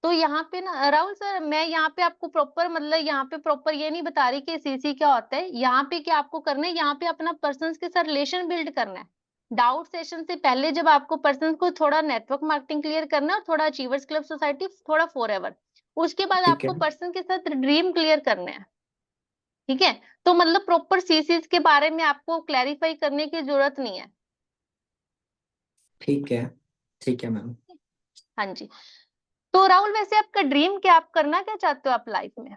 तो यहाँ पे ना राहुल सर, मैं यहाँ पे आपको प्रॉपर मतलब यहाँ पे प्रॉपर ये नहीं बता रही कि सीसी क्या होता है। यहाँ पे क्या आपको करना है, यहाँ पे अपना पर्सन के साथ रिलेशन बिल्ड करना है। डाउट सेशन से पहले जब आपको पर्सन को थोड़ा नेटवर्क मार्केटिंग क्लियर करना है, और थोड़ा अचीवर्स क्लब सोसाइटी, थोड़ा फॉरएवर, उसके बाद ठीक है। आपको पर्सन के साथ ड्रीम क्लियर करना है। ठीक है? तो मतलब प्रॉपर सीसीज के बारे में आपको क्लैरिफाई करने की जरूरत नहीं है। ठीक है। ठीक है मैम। हाँ जी। तो राहुल वैसे आपका ड्रीम क्या, आप करना क्या चाहते हो आप लाइफ में?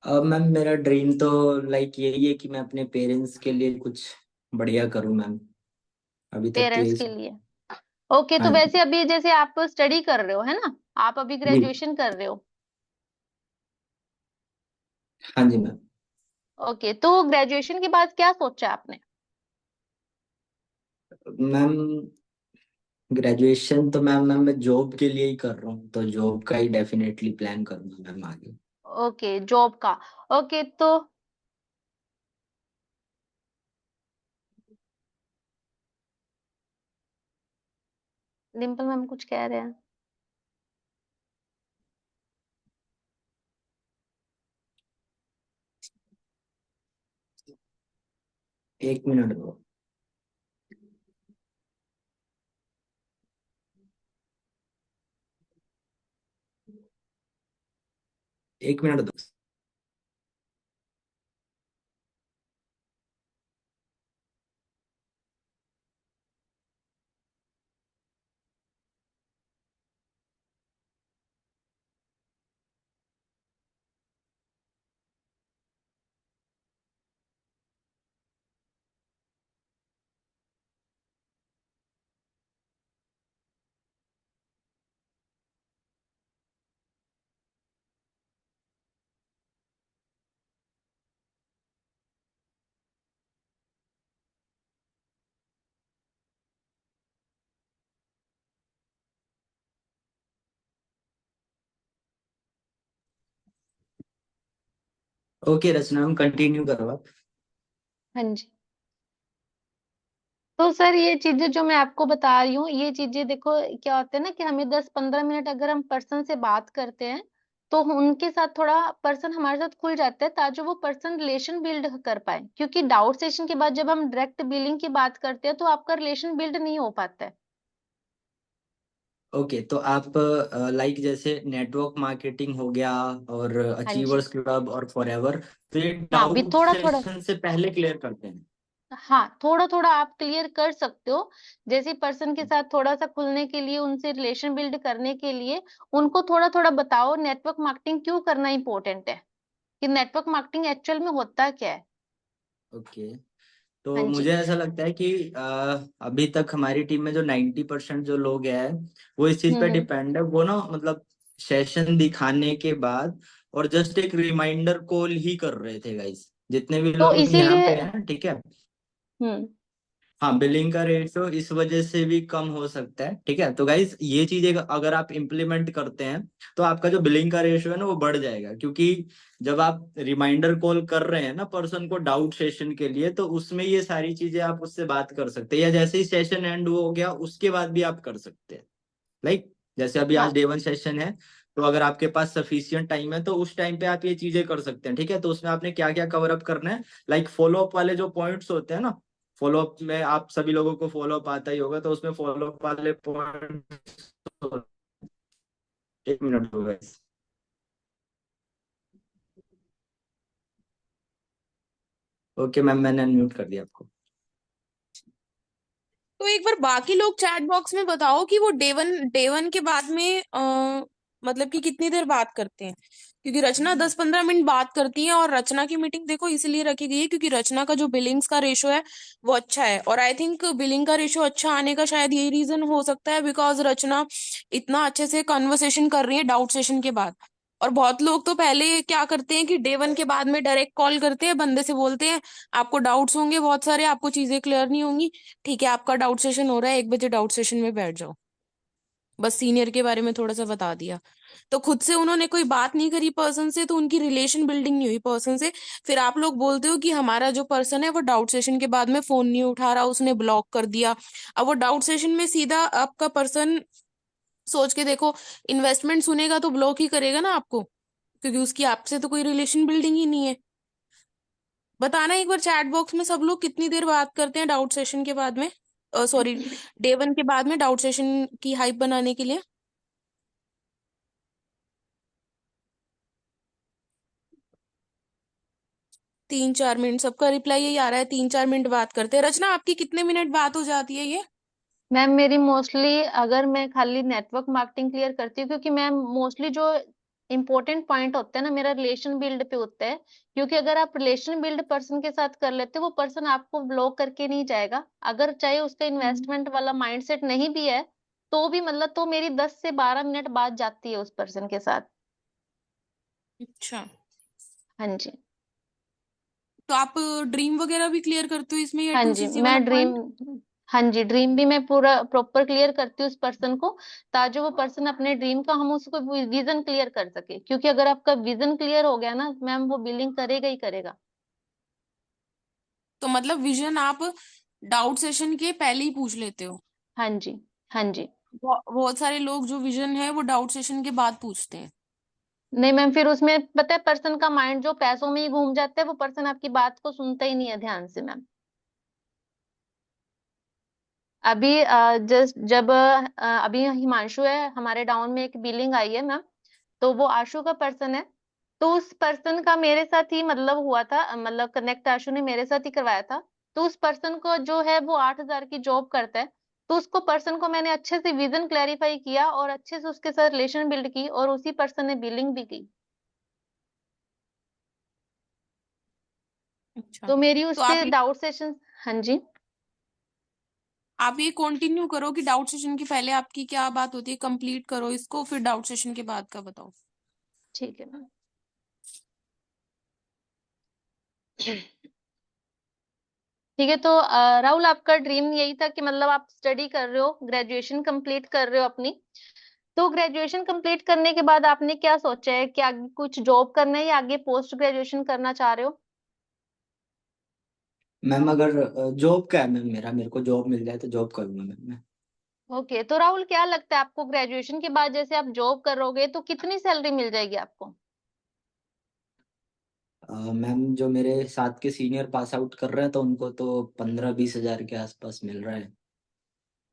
अब मैम मेरा ड्रीम तो लाइक यही है कि मैं अपने पेरेंट्स के लिए कुछ बढ़िया करूं मैम। अभी तक तो पेरेंट्स यही के सब। लिए? ओके, तो हाँ जी। वैसे अभी जैसे आप स्टडी कर रहे हो, है ना? आप अभी जी। ग्रेजुएशन कर रहे हो। हाँ जी मैम। ओके, तो ग्रेजुएशन के बाद क्या सोचा आपने? मैम ग्रेजुएशन तो मैम मैं जॉब के लिए ही कर रहा हूँ, तो जॉब का ही डेफिनेटली प्लान करूंगा मैम आगे। ओके, जॉब का। ओके, तो डिम्पल मैम कुछ कह रहे हैं। 1 मिनट दो। 1 मिनट दो। ओके रचना मैम, कंटिन्यू करो आप। हाँ जी। तो सर ये चीजें जो मैं आपको बता रही हूँ, ये चीजें देखो क्या होता है ना कि हमें 10-15 मिनट अगर हम पर्सन से बात करते हैं, तो उनके साथ थोड़ा पर्सन हमारे साथ खुल जाता है, ताकि वो पर्सन रिलेशन बिल्ड कर पाए। क्योंकि डाउट सेशन के बाद जब हम डायरेक्ट बिलिंग की बात करते हैं, तो आपका रिलेशन बिल्ड नहीं हो पाता है। ओके, तो आप लाइक जैसे नेटवर्क मार्केटिंग हो गया और हाँ जी। अचीवर्स क्लब और फॉरएवर, तो ये हाँ, भी डाउट थोड़ा थोड़ा। सेशन से पहले क्लियर करते हैं। हाँ, थोड़ा थोड़ा आप क्लियर कर सकते हो। जैसे पर्सन के साथ थोड़ा सा खुलने के लिए, उनसे रिलेशन बिल्ड करने के लिए उनको थोड़ा थोड़ा बताओ नेटवर्क मार्केटिंग क्यों करना इंपॉर्टेंट है, कि नेटवर्क मार्केटिंग एक्चुअल में होता क्या है। ओके, हाँ तो जी। मुझे ऐसा लगता है कि अभी तक हमारी टीम में जो 90% जो लोग हैं वो इस चीज पे हम्म। डिपेंड है। वो ना मतलब सेशन दिखाने के बाद और जस्ट एक रिमाइंडर कॉल ही कर रहे थे गाइस, जितने भी तो लोग यहाँ इसीलिए। पे हैं, ठीक है। हम्म। हाँ, बिलिंग का रेशियो इस वजह से भी कम हो सकता है, ठीक है। तो गाइज ये चीजें अगर आप इम्प्लीमेंट करते हैं तो आपका जो बिलिंग का रेशियो है ना वो बढ़ जाएगा, क्योंकि जब आप रिमाइंडर कॉल कर रहे हैं ना पर्सन को डाउट सेशन के लिए, तो उसमें ये सारी चीजें आप उससे बात कर सकते हैं, या जैसे ही सेशन एंड हो गया उसके बाद भी आप कर सकते हैं। लाइक जैसे अभी आज हाँ। डे 1 सेशन है, तो अगर आपके पास सफिशियंट टाइम है तो उस टाइम पे आप ये चीजें कर सकते हैं, ठीक है। तो उसमें आपने क्या क्या कवर अप करना है, लाइक फॉलो अप वाले जो पॉइंट्स होते हैं ना, फॉलो अप में आप सभी लोगों को फॉलो अप आता ही होगा, तो उसमें फॉलो अप वाले पॉइंट्स। 1 मिनट होगा। ओके मैम, मैंने अनम्यूट कर दिया आपको। तो एक बार बाकी लोग चैट बॉक्स में बताओ कि वो डे वन के बाद में मतलब कि कितनी देर बात करते हैं। क्योंकि रचना 10-15 मिनट बात करती है, और रचना की मीटिंग देखो इसलिए रखी गई है क्योंकि रचना का जो बिलिंग्स का रेशो है वो अच्छा है। और आई थिंक बिलिंग का रेशो अच्छा आने का शायद यही रीजन हो सकता है बिकॉज रचना इतना अच्छे से कन्वर्सेशन कर रही है डाउट सेशन के बाद। और बहुत लोग तो पहले क्या करते हैं कि डे 1 के बाद में डायरेक्ट कॉल करते हैं, बंदे से बोलते हैं आपको डाउट्स होंगे बहुत सारे, आपको चीजें क्लियर नहीं होंगी, ठीक है आपका डाउट सेशन हो रहा है, 1 बजे डाउट सेशन में बैठ जाओ। बस सीनियर के बारे में थोड़ा सा बता दिया। तो खुद से उन्होंने कोई बात नहीं करी पर्सन से, तो उनकी रिलेशन बिल्डिंग नहीं हुई पर्सन से। फिर आप लोग बोलते हो कि हमारा जो पर्सन है वो डाउट सेशन के बाद में फोन नहीं उठा रहा, उसने ब्लॉक कर दिया। अब वो डाउट सेशन में सीधा आपका पर्सन, सोच के देखो, इन्वेस्टमेंट सुनेगा तो ब्लॉक ही करेगा ना आपको, क्योंकि उसकी आपसे तो कोई रिलेशन बिल्डिंग ही नहीं है। बताना एक बार चैट बॉक्स में सब लोग कितनी देर बात करते हैं डाउट सेशन के बाद में, सॉरी, डे 1 के बाद में डाउट सेशन की हाइप बनाने के लिए। 3-4 मिनट, सबका रिप्लाई यही आ रहा है, 3-4 मिनट बात करते हैं। रचना आपकी कितने मिनट बात हो जाती है ये? मैम मेरी मोस्टली, अगर मैं खाली नेटवर्क मार्केटिंग क्लियर करती हूँ, क्योंकि मैम मोस्टली जो इम्पोर्टेंट पॉइंट होता है ना, मेरा रिलेशन बिल्ड पे होता है। क्योंकि अगर आप रिलेशन बिल्ड पर्सन के साथ कर लेते हो, वो पर्सन आपको ब्लॉक करके नहीं जाएगा। अगर चाहे उसका इन्वेस्टमेंट वाला माइंडसेट नहीं भी है, तो भी मतलब तो मेरी 10 से 12 मिनट बात जाती है उस पर्सन के साथ। अच्छा। हाँ जी। तो आप ड्रीम वगैरह भी क्लियर करते हो इसमें, या हाँ जी, 2CC वाला मैं ड्रीम, पॉइंट? हाँ जी, ड्रीम भी मैं पूरा प्रॉपर क्लियर करती हूँ उस पर्सन को, ताकि वो पर्सन अपने ड्रीम का, हम उसको विजन क्लियर कर सके, क्योंकि अगर आपका विजन क्लियर हो गया ना मैम, वो बिलिंग करेगा ही करेगा। तो मतलब विजन आप डाउट सेशन के पहले ही पूछ लेते हो? हाँ जी। हाँ जी। बहुत सारे लोग जो विजन है वो डाउट सेशन के बाद पूछते हैं। नहीं मैम, फिर उसमें पता है पर्सन का माइंड जो पैसों में ही घूम जाता है, वो पर्सन आपकी बात को सुनता ही नहीं है ध्यान से मैम। अभी जस्ट जब अभी हिमांशु है हमारे डाउन में, एक बिलिंग आई है मैम, तो वो आशु का पर्सन है। तो उस पर्सन का मेरे साथ ही मतलब हुआ था, मतलब कनेक्ट आशु ने मेरे साथ ही करवाया था। तो उस पर्सन को जो है वो 8,000 की जॉब करता है। तो उसको पर्सन को मैंने अच्छे से विजन क्लैरिफाई किया और अच्छे से उसके साथ रिलेशन बिल्ड की, और उसी पर्सन ने बिलिंग भी की। अच्छा। तो मेरी तो उससे डाउट सेशन। हाँ जी। आप ये कंटिन्यू करो कि डाउट सेशन के पहले आपकी क्या बात होती है, कंप्लीट करो इसको, फिर डाउट सेशन के बाद का बताओ। ठीक है मैम। ठीक है, तो राहुल, आपका ड्रीम यही था कि मतलब आप स्टडी कर रहे हो, ग्रेजुएशन कंप्लीट कर रहे हो अपनी। तो ग्रेजुएशन कंप्लीट करने के बाद आपने क्या सोचा है कि आगे कुछ जॉब करना है या आगे पोस्ट ग्रेजुएशन करना चाह रहे हो? मैम अगर जॉब का है मैम, मेरे को जॉब मिल जाए तो जॉब करूंगा मैम मैं। ओके, तो राहुल क्या लगता है आपको, ग्रेजुएशन के बाद जैसे आप जॉब करोगे तो कितनी सैलरी मिल जाएगी आपको? मैम जो मेरे साथ के सीनियर पास आउट कर रहे हैं तो उनको तो 15-20 हजार के आसपास मिल रहा है।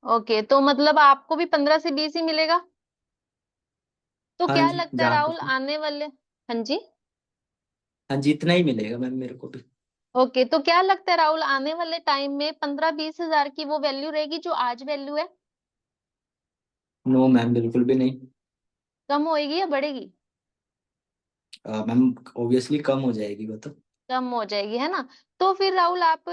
ओके, तो मतलब आपको भी 15 से 20 ही मिलेगा? तो हाँ क्या जी, लगता है जहाँ राहुल तक। आने वाले। हाँ जी। हाँ जी, इतना ही मिलेगा मैम मेरे को भी। ओके, तो क्या लगता है राहुल आने वाले टाइम में 15-20 हजार की वो वैल्यू रहेगी जो आज वैल्यू है? नो मैम, बिल्कुल भी नहीं। कम होएगी या बढ़ेगी? मैम ऑब्वियसली कम हो जाएगी वो तो। कम हो जाएगी, है ना? तो फिर राहुल, आप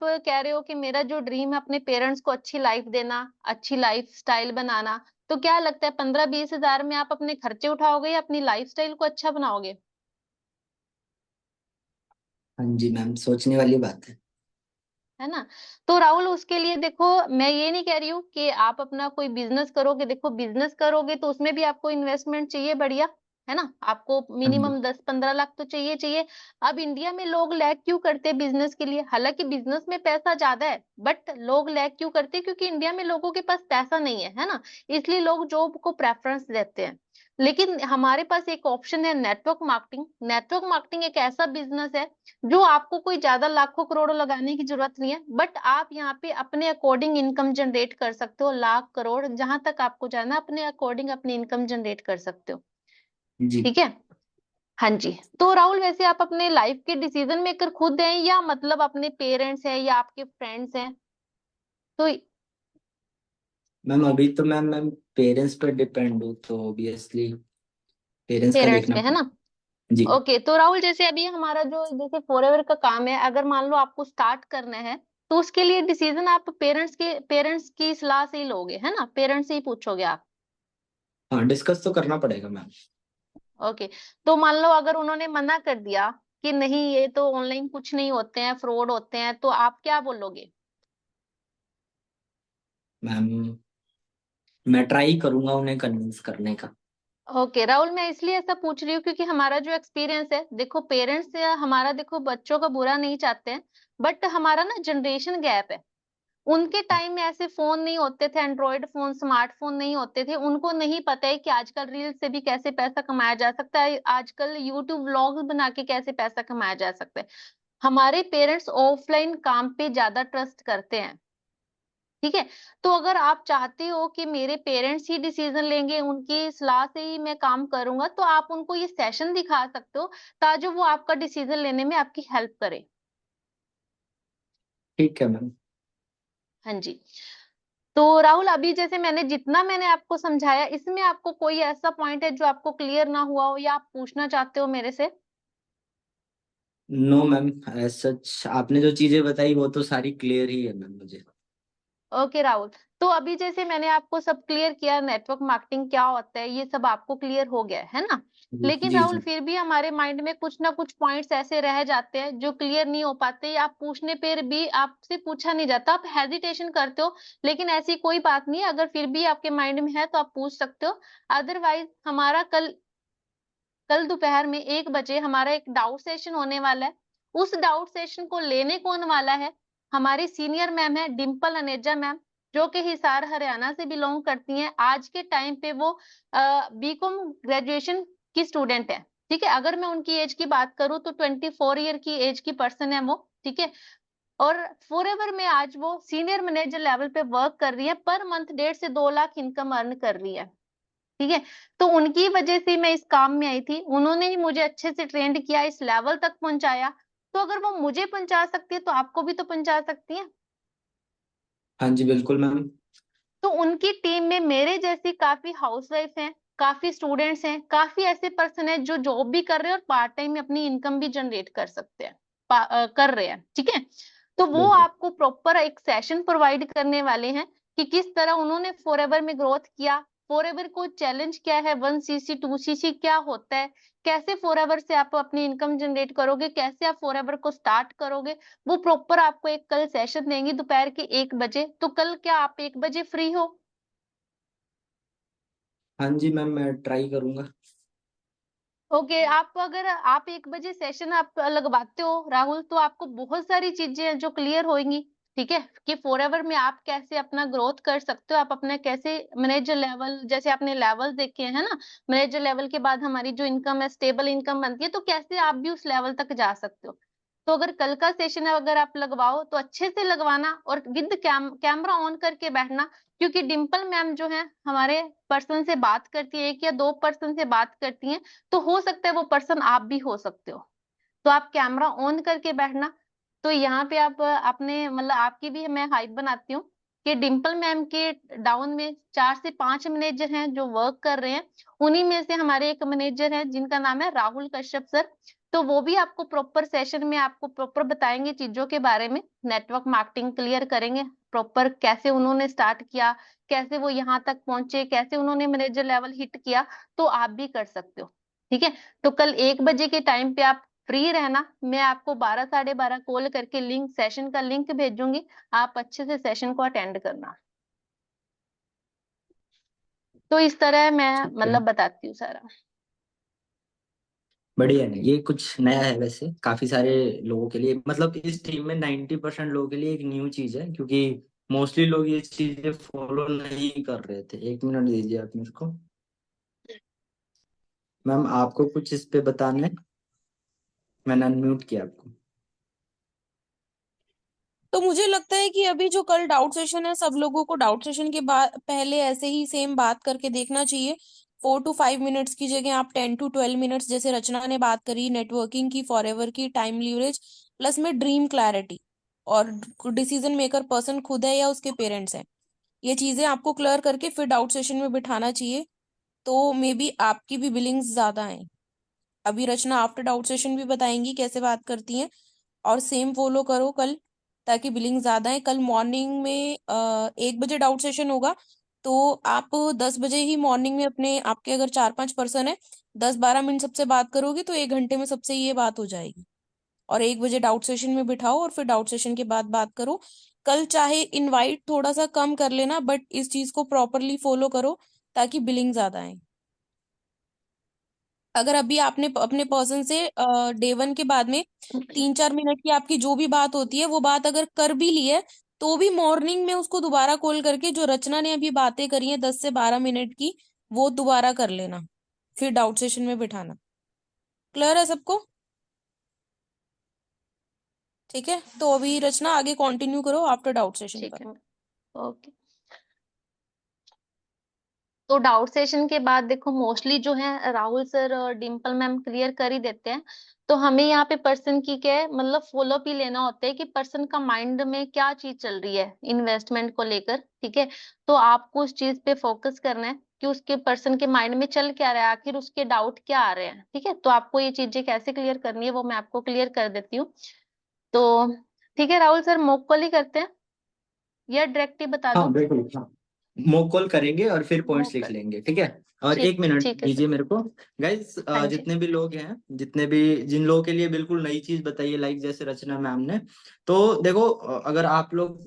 कह रहे हो कि मेरा जो ड्रीम है अपने पेरेंट्स को अच्छी लाइफ देना, अच्छी लाइफ स्टाइल बनाना। तो क्या लगता है 15-20 हजार में आप अपने खर्चे उठाओगे या अपनी लाइफ स्टाइल को अच्छा बनाओगे? हाँ जी मैम, सोचने वाली बात है। है ना? तो राहुल, उसके लिए देखो, मैं ये नहीं कह रही हूँ कि आप अपना कोई बिजनेस करोगे, देखो बिजनेस करोगे तो उसमें भी आपको इन्वेस्टमेंट चाहिए बढ़िया, है ना? आपको हाँ जी। मिनिमम 10-15 लाख तो चाहिए चाहिए। अब इंडिया में लोग लैग क्यों करते हैं बिजनेस के लिए? हालांकि बिजनेस में पैसा ज्यादा है, बट लोग लैग क्यों करते हैं? क्योंकि इंडिया में लोगों के पास पैसा नहीं है ना? इसलिए लोग जॉब को प्रेफरेंस देते हैं। लेकिन हमारे पास एक ऑप्शन है, नेटवर्क मार्केटिंग। नेटवर्क मार्केटिंग एक ऐसा बिजनेस है जो आपको कोई ज्यादा लाखों करोड़ों लगाने की जरूरत नहीं है, बट आप यहाँ पे अपने अकॉर्डिंग इनकम जनरेट कर सकते हो, लाख करोड़ जहां तक आपको जाना, अपने अकॉर्डिंग अपनी इनकम जनरेट कर सकते हो। जी ठीक है। हाँ जी। तो राहुल, वैसे आप अपने लाइफ के डिसीजन मेकर खुद हैं या मतलब अपने पेरेंट्स हैं या आपके फ्रेंड्स हैं? तो मैम, अभी तो मैम पेरेंट्स पर डिपेंड हूँ तो ऑब्वियसली पेरेंट्स का पेरेंट्स देखना पे, है ना? पड़ेगा। जी। ओके, तो राहुल जैसे अभी हमारा जो जैसे फॉरएवर का काम है, अगर मान लो आपको स्टार्ट करना है, तो उसके लिए डिसीजन आप पेरेंट्स की सलाह से ही लोगे, है ना? पेरेंट्स से ही पूछोगे आप। हाँ, डिस्कस तो करना पड़ेगा मैम। ओके, तो मान लो अगर उन्होंने मना कर दिया कि नहीं ये तो ऑनलाइन कुछ नहीं होते हैं, फ्रॉड होते हैं, तो आप क्या बोलोगे? मैम मैं ट्राई करूंगा उन्हें कन्विंस करने का। ओके राहुल, मैं इसलिए ऐसा पूछ रही हूँ क्योंकि हमारा जो एक्सपीरियंस है, देखो पेरेंट्स हमारा, देखो बच्चों का बुरा नहीं चाहते हैं, बट हमारा ना जनरेशन गैप है। उनके टाइम में ऐसे फोन नहीं होते थे, एंड्रॉयड फोन, स्मार्टफोन नहीं होते थे, उनको नहीं पता है कि आजकल रील से भी कैसे पैसा कमाया जा सकता है, आजकल यूट्यूब व्लॉग्स बना के कैसे पैसा कमाया जा सकता है। हमारे पेरेंट्स ऑफलाइन काम पे ज्यादा ट्रस्ट करते हैं। ठीक है। तो अगर आप चाहते हो कि मेरे पेरेंट्स ही डिसीजन लेंगे, उनकी सलाह से ही मैं काम करूंगा, तो आप उनको ये सेशन दिखा सकते हो, ताकि वो आपका डिसीजन लेने में आपकी हेल्प करे। ठीक है मैम। हाँ जी। तो राहुल, अभी जैसे जितना मैंने आपको समझाया, इसमें आपको कोई ऐसा पॉइंट है जो आपको क्लियर ना हुआ हो या आप पूछना चाहते हो मेरे से? नो मैम, एज सच आपने जो चीजें बताई वो तो सारी क्लियर ही है मैम मुझे। ओके राहुल, तो अभी जैसे मैंने आपको सब क्लियर किया, नेटवर्क मार्केटिंग क्या होता है ये सब आपको क्लियर हो गया है ना? लेकिन जी राहुल जी। फिर भी हमारे माइंड में कुछ ना कुछ पॉइंट्स ऐसे रह जाते हैं जो क्लियर नहीं हो पाते, या आप पूछने पर भी आपसे पूछा नहीं जाता, आप हेजिटेशन करते हो। लेकिन ऐसी कोई बात नहीं है, अगर फिर भी आपके माइंड में है तो आप पूछ सकते हो। अदरवाइज हमारा कल कल दोपहर में 1 बजे हमारा एक डाउट सेशन होने वाला है। उस डाउट सेशन को लेने कौन वाला है? हमारी सीनियर मैम है डिम्पल अनेजा मैम, जो कि हिसार हरियाणा से बिलोंग करती हैं। आज के टाइम पे वो बीकॉम ग्रेजुएशन की स्टूडेंट है। ठीक है, अगर मैं उनकी एज की बात करूं तो 24 ईयर की एज की पर्सन है वो। ठीक है, और फॉरएवर में आज वो सीनियर मैनेजर लेवल पे वर्क कर रही है, पर मंथ 1.5 से 2 लाख इनकम अर्न कर रही है। ठीक है, तो उनकी वजह से मैं इस काम में आई थी, उन्होंने ही मुझे अच्छे से ट्रेंड किया, इस लेवल तक पहुंचाया। तो अगर वो मुझे पहुंचा सकती है तो आपको भी तो पहुंचा सकती है। हाँ जी बिल्कुल मैम। तो उनकी टीम में मेरे जैसी काफी हाउसवाइफ हैं, काफी स्टूडेंट्स हैं, काफी ऐसे पर्सन हैं जो जॉब भी कर रहे हैं और पार्ट टाइम में अपनी इनकम भी जनरेट कर सकते हैं, कर रहे हैं। ठीक है, तो वो बिल्कुल। आपको प्रॉपर एक सेशन प्रोवाइड करने वाले हैं कि किस तरह उन्होंने फॉरएवर में ग्रोथ किया, फॉरएवर को चैलेंज क्या है, 1 सीसी 2 सीसी क्या होता है, कैसे फॉरएवर से आप अपनी इनकम जनरेट करोगे, कैसे आप फॉरएवर को स्टार्ट करोगे। वो प्रॉपर आपको एक कल सेशन देंगी दोपहर के 1 बजे। तो कल क्या आप 1 बजे फ्री हो? हाँ जी मैम, मैं ट्राई करूंगा। ओके, आप अगर आप 1 बजे सेशन आप लगवाते हो राहुल, तो आपको बहुत सारी चीजें हैं जो क्लियर होंगी। ठीक है, कि फॉरएवर में आप कैसे अपना ग्रोथ कर सकते हो, आप अपना कैसे मैनेजर लेवल, जैसे आपने लेवल देखे हैं ना, मैनेजर लेवल के बाद हमारी जो इनकम है स्टेबल इनकम बनती है, तो कैसे आप भी उस लेवल तक जा सकते हो। तो अगर कल का सेशन है अगर आप लगवाओ तो अच्छे से लगवाना, और विद कैमरा ऑन करके बैठना। क्योंकि डिम्पल मैम जो है हमारे पर्सन से बात करती है, 1 या 2 पर्सन से बात करती हैं, तो हो सकता है वो पर्सन आप भी हो सकते हो। तो आप कैमरा ऑन करके बैठना। तो यहाँ पे आप अपने मतलब आपकी भी मैं हाइप बनाती हूँ कि डिम्पल मैम के डाउन में 4 से 5 मैनेजर हैं जो वर्क कर रहे हैं। उन्हीं में से हमारे एक मैनेजर हैं जिनका नाम है राहुल कश्यप सर। तो वो भी आपको प्रॉपर सेशन में आपको प्रॉपर बताएंगे चीजों के बारे में, नेटवर्क मार्केटिंग क्लियर करेंगे, प्रॉपर कैसे उन्होंने स्टार्ट किया, कैसे वो यहाँ तक पहुंचे, कैसे उन्होंने मैनेजर लेवल हिट किया। तो आप भी कर सकते हो। ठीक है, तो कल 1 बजे के टाइम पे आप फ्री रहना, मैं आपको 12 साढ़े 12 कॉल करके लिंक सेशन का लिंक भेजूंगी। आप अच्छे से सेशन को अटेंड करना। तो इस तरह मैं ठीक है। मतलब बताती हूँ सारा। बढ़िया है, ये कुछ नया है वैसे काफी सारे लोगों के लिए, मतलब इस टीम में 90% लोगों के लिए एक न्यू चीज है, क्योंकि मोस्टली लोग ये चीजें फॉलो नहीं कर रहे थे। 1 मिनट दीजिए आप मेरे को। मैम आपको कुछ इस पे बताना है? मैंने अनम्यूट किया आपको। तो मुझे लगता है कि अभी जो कल डाउट सेशन है, सब लोगों को डाउट सेशन के बाद पहले ऐसे ही सेम बात करके देखना चाहिए। 4 to 5 मिनट्स की जगह आप 10 to 12 मिनट्स, जैसे रचना ने बात करी, नेटवर्किंग की, फॉरएवर की, टाइम लीवरेज, प्लस में ड्रीम क्लैरिटी, और डिसीजन मेकर पर्सन खुद है या उसके पेरेंट्स हैं, ये चीजें आपको क्लियर करके फिर डाउट सेशन में बिठाना चाहिए। तो मे बी आपकी भी बिलिंग्स ज्यादा आए। अभी रचना आफ्टर डाउट सेशन भी बताएंगी कैसे बात करती हैं, और सेम फॉलो करो कल, ताकि बिलिंग ज्यादा है। कल मॉर्निंग में 1 बजे डाउट सेशन होगा, तो आप 10 बजे ही मॉर्निंग में अपने, आपके अगर 4-5 पर्सन है, 10-12 मिनट सबसे बात करोगे तो 1 घंटे में सबसे ये बात हो जाएगी। और 1 बजे डाउट सेशन में बिठाओ और फिर डाउट सेशन के बाद बात करो। कल चाहे इनवाइट थोड़ा सा कम कर लेना, बट इस चीज को प्रॉपरली फॉलो करो ताकि बिलिंग ज्यादा आए। अगर अभी आपने अपने पर्सन से डे 1 के बाद में 3-4 मिनट की आपकी जो भी बात होती है वो बात अगर कर भी ली है, तो भी मॉर्निंग में उसको दोबारा कॉल करके जो रचना ने अभी बातें करी है 10 से 12 मिनट की, वो दोबारा कर लेना, फिर डाउट सेशन में बिठाना। क्लियर है सबको? ठीक है, तो अभी रचना आगे कंटिन्यू करो आफ्टर डाउट सेशन ठीक पर। है, ओके। तो डाउट सेशन के बाद देखो मोस्टली जो है राहुल सर और डिम्पल मैम क्लियर कर ही देते हैं। तो हमें यहाँ पे पर्सन की क्या है मतलब फॉलो भी लेना होता है कि पर्सन का माइंड में क्या चीज चल रही है इन्वेस्टमेंट को लेकर। ठीक है, तो आपको उस चीज पे फोकस करना है कि उसके पर्सन के माइंड में चल क्या रहा है, आखिर उसके डाउट क्या आ रहे हैं। ठीक है, तो आपको ये चीजें कैसे क्लियर करनी है वो मैं आपको क्लियर कर देती हूँ। तो ठीक है राहुल सर, मॉक कॉल ही करते हैं या डायरेक्ट ही बता हाँ दूं? बिल्कुल हाँ। मॉक कॉल करेंगे और फिर पॉइंट्स लिख मौका। लेंगे, ठीक है। और ठीक, एक मिनट ठीक है सर। दीजिए मेरे को। गाइस, हाँ जी। जितने भी लोग हैं, जितने भी जिन लोगों के लिए बिल्कुल नई चीज बताइए, लाइक जैसे रचना मैम ने, तो देखो, अगर आप लोग,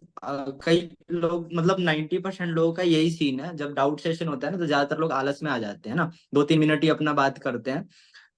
कई लोग, मतलब 90% लोगों का यही सीन है, जब डाउट सेशन होता है ना तो ज्यादातर लोग आलस में आ जाते हैं ना, 2-3 मिनट ही अपना बात करते हैं।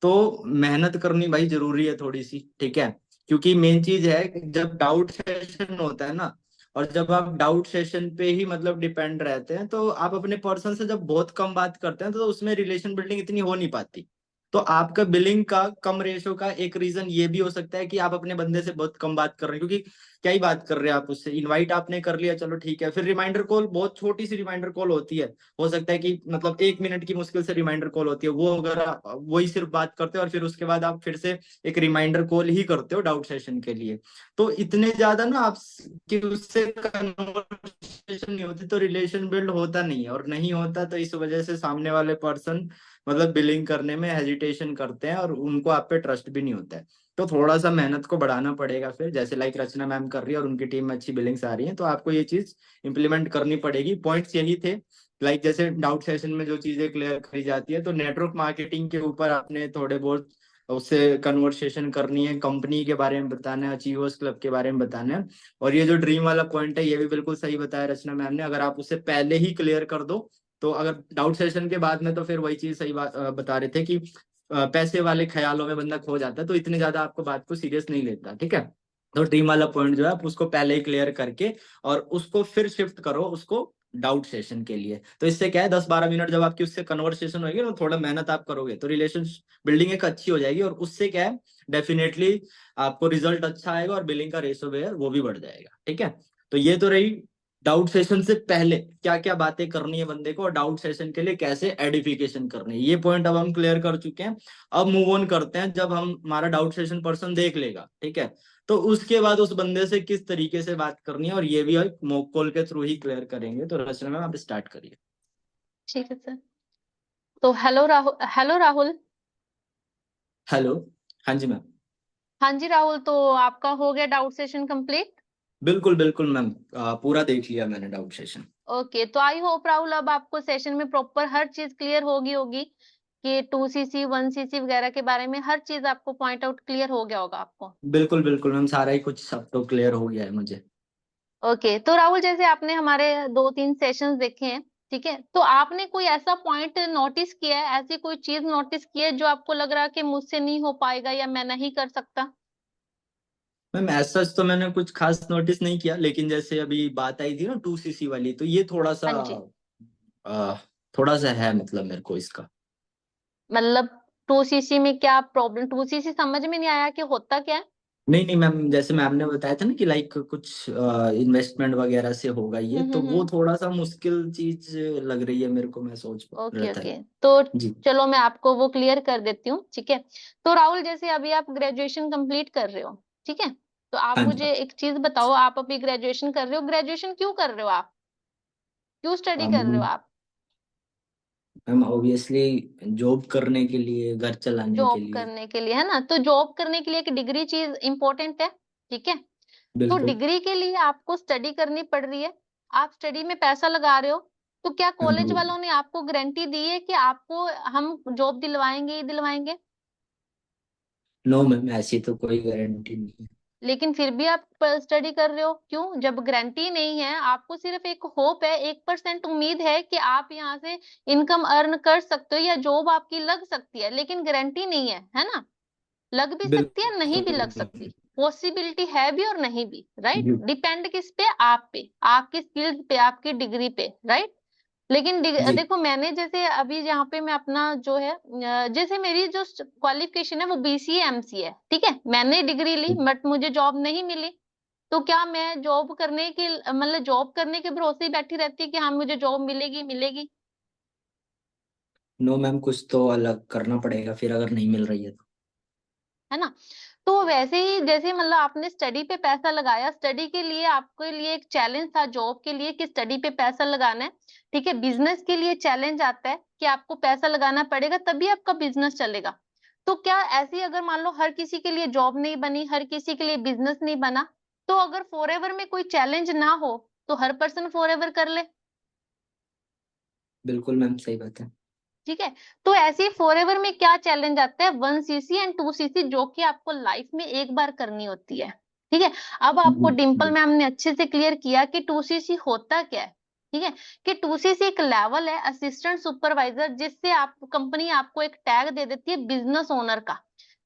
तो मेहनत करनी भाई जरूरी है थोड़ी सी, ठीक है। क्योंकि मेन चीज है कि जब डाउट सेशन होता है ना, और जब आप डाउट सेशन पे ही मतलब डिपेंड रहते हैं, तो आप अपने पर्सन से जब बहुत कम बात करते हैं तो उसमें रिलेशन बिल्डिंग इतनी हो नहीं पाती। तो आपका बिलिंग का कम रेशो का एक रीजन ये भी हो सकता है कि आप अपने बंदे से बहुत कम बात कर रहे हैं, क्योंकि क्या ही बात कर रहे हैं आप उससे, इनवाइट आपने कर लिया, चलो ठीक है, फिर रिमाइंडर कॉल, बहुत छोटी सी रिमाइंडर कॉल होती है, हो सकता है कि मतलब 1 मिनट की मुश्किल से रिमाइंडर कॉल होती है, वो अगर वही सिर्फ बात करते हो और फिर उसके बाद आप फिर से एक रिमाइंडर कॉल ही करते हो डाउट सेशन के लिए, तो इतने ज्यादा ना आप कि उससे कन्वर्सेशन नहीं होती, तो रिलेशन बिल्ड होता नहीं है, और नहीं होता तो इस वजह से सामने वाले पर्सन मतलब बिलिंग करने में हेजिटेशन करते हैं और उनको आप पे ट्रस्ट भी नहीं होता है। तो थोड़ा सा मेहनत को बढ़ाना पड़ेगा, फिर जैसे लाइक रचना मैम कर रही है और उनकी टीम में अच्छी बिलिंग्स आ रही है, तो आपको ये चीज इंप्लीमेंट करनी पड़ेगी। पॉइंट्स यही थे, लाइक जैसे डाउट सेशन में जो चीजें क्लियर करी जाती है, तो नेटवर्क मार्केटिंग के ऊपर आपने थोड़े बहुत उससे कन्वर्सेशन करनी है, कंपनी के बारे में बताना है, अचीवर्स क्लब के बारे में बताना है। और ये जो ड्रीम वाला पॉइंट है, ये भी बिल्कुल सही बताया रचना मैम ने, अगर आप उससे पहले ही क्लियर कर दो, तो अगर डाउट सेशन के बाद में, तो फिर वही चीज सही बात बता रहे थे कि पैसे वाले ख्यालों में बंदा खो जाता है, तो इतनी ज्यादा आपको बात को सीरियस नहीं लेता, ठीक है। तो ड्रीम वाला पॉइंट जो है आप उसको पहले ही क्लियर करके और उसको फिर शिफ्ट करो उसको डाउट सेशन के लिए। तो इससे क्या है, 10-12 मिनट जब आपकी उससे कन्वर्सेशन होगी ना, थोड़ा मेहनत आप करोगे तो रिलेशन बिल्डिंग एक अच्छी हो जाएगी, और उससे क्या है, डेफिनेटली आपको रिजल्ट अच्छा आएगा और बिलिंग का रेशो है वो भी बढ़ जाएगा, ठीक है। तो ये तो रही डाउट सेशन से पहले क्या क्या बातें करनी है बंदे को, और डाउट सेशन के लिए कैसे एडिफिकेशन करनी है, ये पॉइंट अब हम क्लियर कर चुके हैं। अब मूव ऑन करते हैं, जब हम हमारा डाउट सेशन पर्सन देख लेगा, ठीक है, तो उसके बाद उस बंदे से किस तरीके से बात करनी है, और ये भी एक मॉक कॉल के थ्रू ही क्लियर करेंगे। तो रचना मैम आप स्टार्ट करिए। ठीक है सर। तो hello Rahul, hello Rahul. Hello. हाँ जी मैम। हाँ जी राहुल, तो आपका हो गया डाउट सेशन कंप्लीट? बिल्कुल बिल्कुल मैम, पूरा देख लिया मैंने डाउट सेशन। ओके, तो आई होप राहुल अब आपको सेशन में प्रॉपर हर चीज क्लियर होगी होगी कि 2cc 1cc वगैरह के बारे में हर चीज आपको पॉइंट आउट क्लियर हो गया होगा आपको। बिल्कुल बिल्कुल मैम, सारा ही कुछ सब तो क्लियर हो गया है मुझे। ओके, तो राहुल जैसे आपने हमारे 2-3 सेशंस देखे हैं, ठीक है, तो आपने कोई ऐसा पॉइंट नोटिस किया है, ऐसी कोई चीज नोटिस की है जो आपको लग रहा है कि मुझसे नहीं हो पाएगा या मैं नहीं कर सकता? मैम ऐसा तो मैंने कुछ खास नोटिस नहीं किया, लेकिन जैसे अभी बात आई थी ना 2cc वाली, तो ये हाँ जी। अ, थोड़ा सा है मतलब मेरे को इसका। मतलब 2cc में क्या प्रॉब्लम, 2cc समझ में नहीं आया कि होता क्या है? नहीं नहीं मैम, जैसे मैम ने बताया था ना कि लाइक कुछ इन्वेस्टमेंट वगैरह से होगा ये, तो वो हम्म। थोड़ा सा मुश्किल चीज लग रही है मेरे को, मैं सोच रहा ओके था। ओके, तो जी। चलो मैं आपको वो क्लियर कर देती हूँ, ठीक है। तो राहुल जैसे अभी आप ग्रेजुएशन कंप्लीट कर रहे हो, ठीक है, तो आप हाँ जी मुझे एक चीज बताओ, आप अभी ग्रेजुएशन कर रहे हो, ग्रेजुएशन क्यों कर रहे हो आप, क्यों स्टडी कर रहे हो मैम। आप? मैम ऑब्वियसली जॉब करने के लिए, घर चलाने के जॉब लिए। करने के लिए, है ना, तो जॉब करने के लिए एक डिग्री चीज इंपॉर्टेंट है, ठीक है। तो बिल्कुल। डिग्री के लिए आपको स्टडी करनी पड़ रही है, आप स्टडी में पैसा लगा रहे हो, तो क्या हाँ कॉलेज जी। वालों ने आपको गारंटी दी है कि आपको हम जॉब दिलवाएंगे ही दिलवाएंगे? नो मैम, ऐसी तो कोई गारंटी नहीं है। लेकिन फिर भी आप स्टडी कर रहे हो, क्यों? जब गारंटी नहीं है, आपको सिर्फ एक होप है, 1% उम्मीद है कि आप यहाँ से इनकम अर्न कर सकते हो या जॉब आपकी लग सकती है, लेकिन गारंटी नहीं है ना? लग भी सकती है, नहीं भी लग बिल्कुल। सकती, पॉसिबिलिटी है भी और नहीं भी, राइट? जी। डिपेंड किस पे? आप पे, आपकी स्किल्स पे, आपकी डिग्री पे, राइट? लेकिन जी। देखो, मैंने जैसे अभी यहाँ पे मैं अपना जो है जैसे मेरी जो क्वालिफिकेशन है वो बीसीए एमसीए है, ठीक है, मैंने डिग्री ली बट मुझे जॉब नहीं मिली। तो क्या मैं जॉब करने की मतलब जॉब करने के भरोसे ही बैठी रहती कि हाँ मुझे जॉब मिलेगी मिलेगी? नो मैम, कुछ तो अलग करना पड़ेगा फिर, अगर नहीं मिल रही है तो। है ना? तो वैसे ही जैसे मतलब आपने स्टडी पे पैसा लगाया, स्टडी के लिए आपके लिए एक चैलेंज था जॉब के लिए कि स्टडी पे पैसा लगाना है, ठीक है। बिजनेस के लिए चैलेंज आता है कि आपको पैसा लगाना पड़ेगा तभी आपका बिजनेस चलेगा। तो क्या ऐसी अगर मान लो हर किसी के लिए जॉब नहीं बनी, हर किसी के लिए बिजनेस नहीं बना, तो अगर फॉरएवर में कोई चैलेंज ना हो तो हर पर्सन फॉरएवर कर ले? बिल्कुल मैम, सही बात है। ठीक है। तो ऐसे फॉरएवर में क्या चैलेंज आता है, 1cc एंड 2cc, जो कि आपको लाइफ में एक बार करनी होती है। ठीक है। अब आपको डिम्पल मैम ने अच्छे से क्लियर किया कि 2cc होता क्या है। ठीक है। कि 2cc एक लेवल है असिस्टेंट सुपरवाइजर, जिससे आप कंपनी आपको एक टैग दे देती है बिजनेस ओनर का,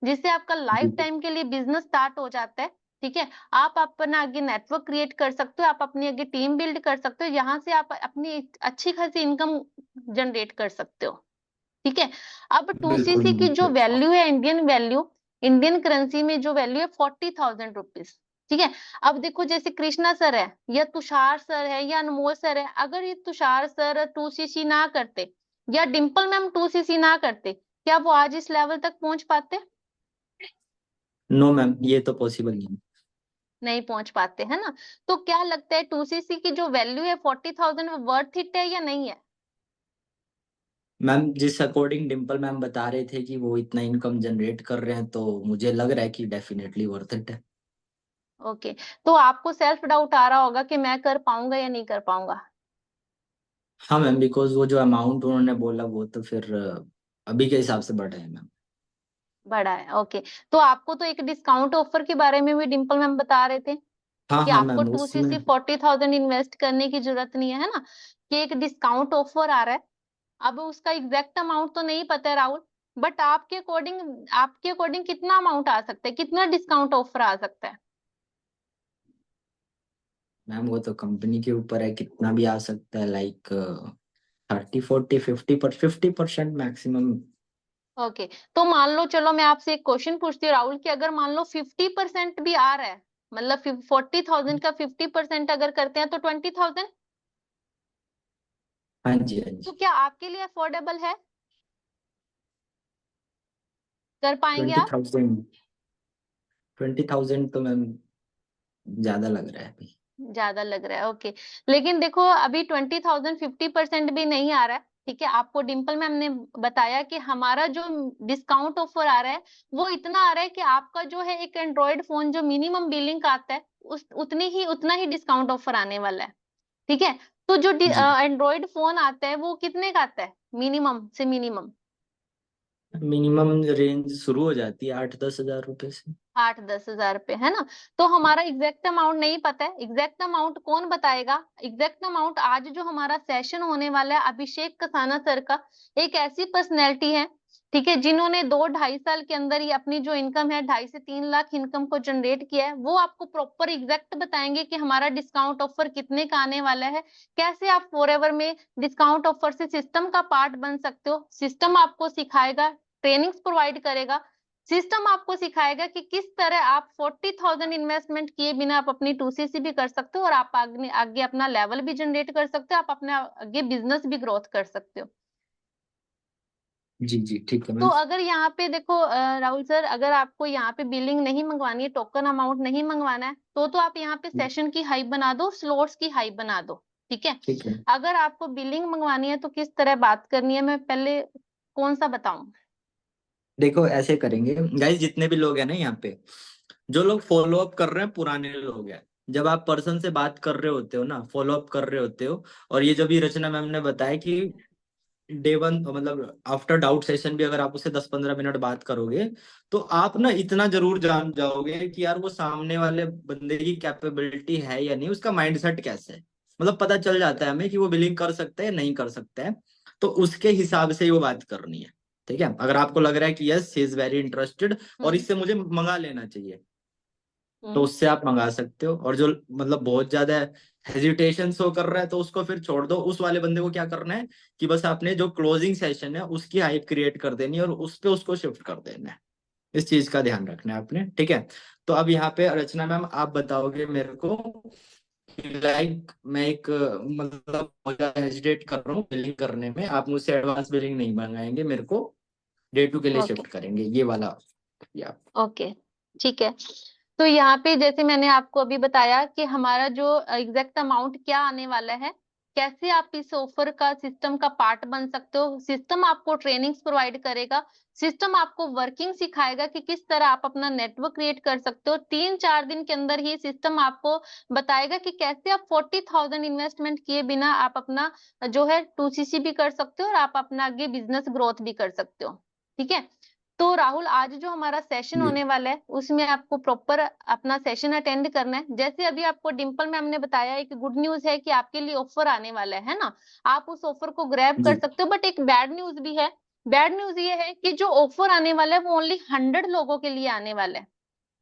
जिससे आपका लाइफ टाइम के लिए बिजनेस स्टार्ट हो जाता है। ठीक है। आप अपना आगे नेटवर्क क्रिएट कर सकते हो, आप अपनी आगे टीम बिल्ड कर सकते हो, यहाँ से आप अपनी अच्छी खासी इनकम जनरेट कर सकते हो। ठीक है। अब बिल्कुल 2cc की मैम। जो वैल्यू है, इंडियन वैल्यू, इंडियन करेंसी में जो वैल्यू है 40,000 रुपीज। ठीक है। अब देखो जैसे कृष्णा सर है या तुषार सर है या अनमोल सर है, अगर ये तुषार सर 2cc ना करते या डिम्पल मैम 2cc ना करते, क्या वो आज इस लेवल तक पहुंच पाते? नो मैम, ये तो पॉसिबल नहीं है। नहीं पहुंच पाते, है ना। तो क्या लगता है 2cc की जो वैल्यू है 40,000 वर्थ इट है या नहीं है? मैम, जिस अकॉर्डिंग डिम्पल मैम बता रहे थे कि वो इतना इनकम जनरेट कर रहे हैं, तो मुझे लग रहा है कि डेफिनेटली वर्थ इट है। ओके। तो आपको सेल्फ डाउट आ रहा होगा कि मैं कर पाऊंगा या नहीं कर पाऊंगा। हाँ मैम, बिकॉज वो जो अमाउंट उन्होंने बोला वो तो फिर अभी के हिसाब से बढ़ा है मैम। बड़ा है, ओके। तो आपको तो एक डिस्काउंट ऑफर के बारे में भी डिम्पल मैम बता रहे थे हाँ कि हाँ आपको मैम, टू उसमें। सीसी 40,000 इन्वेस्ट करने की जरूरत नहीं है ना, कि एक डिस्काउंट ऑफर आ रहा है। अब उसका एग्जैक्ट अमाउंट तो नहीं पता है राहुल, बट आपके अकॉर्डिंग कितना अमाउंट आ सकता है, कितना डिस्काउंट ऑफर आ सकता है? मैम, वो तो कंपनी के ऊपर है, कितना भी आ सकता है, लाइक 30 40 50% मैक्सिमम। ओके। तो मान लो, चलो मैं आपसे एक क्वेश्चन पूछती हूँ राहुल, कि अगर मान लो 50% भी आ रहा है, मतलब 40,000 का 50% अगर करते हैं तो 20,000, हाँ जी, हाँ तो जी। क्या आपके लिए अफोर्डेबल है? कर पाएंगे ट्वेंटी आप? थाउजेंड 20,000 तो मैम ज्यादा लग रहा है अभी। ज्यादा लग रहा है, ओके। लेकिन देखो अभी 20,000 50% भी नहीं आ रहा है। ठीक है। आपको डिम्पल मैम ने बताया कि हमारा जो डिस्काउंट ऑफर आ रहा है वो इतना आ रहा है कि आपका जो है एक एंड्रॉयड फोन जो मिनिमम बिलिंग का आता है, उतना ही डिस्काउंट ऑफर आने वाला है। ठीक है। तो जो जी। एंड्रॉयड फोन आता है वो कितने का आता है, मिनिमम से मिनिमम? मिनिमम रेंज शुरू हो जाती है 8 10 हज़ार रुपए से। 8-10 हजार रुपए, है ना। तो हमारा एग्जैक्ट अमाउंट नहीं पता है, एग्जैक्ट अमाउंट कौन बताएगा? एग्जैक्ट अमाउंट आज जो हमारा सेशन होने वाला है अभिषेक कसाना सर का, एक ऐसी पर्सनैलिटी है, ठीक है, जिन्होंने 2-2.5 साल के अंदर ही अपनी जो इनकम है 2.5 से 3 लाख इनकम को जनरेट किया है। वो आपको प्रॉपर एग्जैक्ट बताएंगे कि हमारा डिस्काउंट ऑफर कितने का आने वाला है, कैसे आप फॉरएवर में डिस्काउंट ऑफर से सिस्टम का पार्ट बन सकते हो। सिस्टम आपको सिखाएगा, ट्रेनिंग्स प्रोवाइड करेगा, सिस्टम आपको सिखाएगा कि किस तरह आप 40,000 इन्वेस्टमेंट किए बिना आप अपनी 2cc भी कर सकते हो, और आप आगे आगे अपना लेवल भी जनरेट कर सकते हो, आप अपने आगे बिजनेस भी ग्रोथ कर सकते हो। जी जी, ठीक है तो मैम। अगर यहाँ पे देखो राहुल सर, अगर आपको यहाँ पे बिलिंग नहीं मंगवानी है, टोकन अमाउंट नहीं मंगवाना है, तो आप यहाँ पे सेशन की हाइप बना दो, स्लॉट्स की हाइप बना दो। ठीक है। ठीक है। अगर आपको बिलिंग मंगवानी है तो किस तरह बात करनी है, मैं पहले कौन सा बताऊं? देखो, ऐसे करेंगे गाइस, जितने भी लोग हैं ना यहाँ पे, जो लोग फॉलो अप कर रहे हैं पुराने लोग हैं। जब आप पर्सन से बात कर रहे होते हो ना, फॉलो अप कर रहे होते हो, और ये जो भी रचना मैम ने बताया कि डे 1 मतलब आफ्टर डाउट सेशन भी अगर आप उससे 10 15 मिनट बात करोगे, तो आप ना इतना जरूर जान जाओगे कि यार वो सामने वाले बंदे की कैपेबिलिटी है या नहीं, उसका माइंडसेट कैसा है। मतलब पता चल जाता है हमें कि वो बिलिंग कर सकता है नहीं कर सकता है। तो उसके हिसाब से ही वो बात करनी है। ठीक है। अगर आपको लग रहा है कि yes, he is very interested और हम्म। इससे मुझे मंगा लेना चाहिए, तो हम्म। उससे आप मंगा सकते हो। और जो मतलब बहुत ज्यादा हेजिटेशन शो कर रहा है, तो उसको फिर छोड़ दो। उस वाले बंदे को क्या करना है कि बस आपने जो क्लोजिंग सेशन है उसकी हाइप क्रिएट कर देनी है और उस पे उसको शिफ्ट कर देना है। इस चीज का ध्यान रखना है आपने। ठीक है। तो अब यहाँ पे रचना मैम, आप बताओगे मेरे को, लाइक मैं एक मतलब हेजिटेट कर रहा हूँ बिलिंग करने में, आप मुझसे एडवांस बिलिंग नहीं मंगाएंगे मेरे को, Day 2 के लिए ओके। शिफ्ट करेंगे ये वाला। या ओके। ठीक है। तो यहाँ पे जैसे मैंने आपको अभी बताया कि हमारा जो एग्जैक्ट अमाउंट क्या आने वाला है, कैसे आप इस ऑफर का सिस्टम का पार्ट बन सकते हो। सिस्टम आपको ट्रेनिंग्स प्रोवाइड करेगा, सिस्टम आपको वर्किंग सिखाएगा कि किस तरह आप अपना नेटवर्क क्रिएट कर सकते हो। 3-4 दिन के अंदर ही सिस्टम आपको बताएगा कि कैसे आप 40,000 इन्वेस्टमेंट किए बिना आप अपना जो है 2CC भी कर सकते हो और आप अपना आगे बिजनेस ग्रोथ भी कर सकते हो। ठीक है, तो राहुल आज जो हमारा सेशन जी होने वाला है उसमें आपको प्रॉपर अपना सेशन अटेंड करना है। जैसे अभी आपको डिंपल मैम ने बताया एक गुड न्यूज है कि आपके लिए ऑफर आने वाला है ना, आप उस ऑफर को ग्रैब कर जी। सकते हो। बट एक बैड न्यूज भी है। बैड न्यूज ये है कि जो ऑफर आने वाला है वो ओनली 100 लोगों के लिए आने वाला है।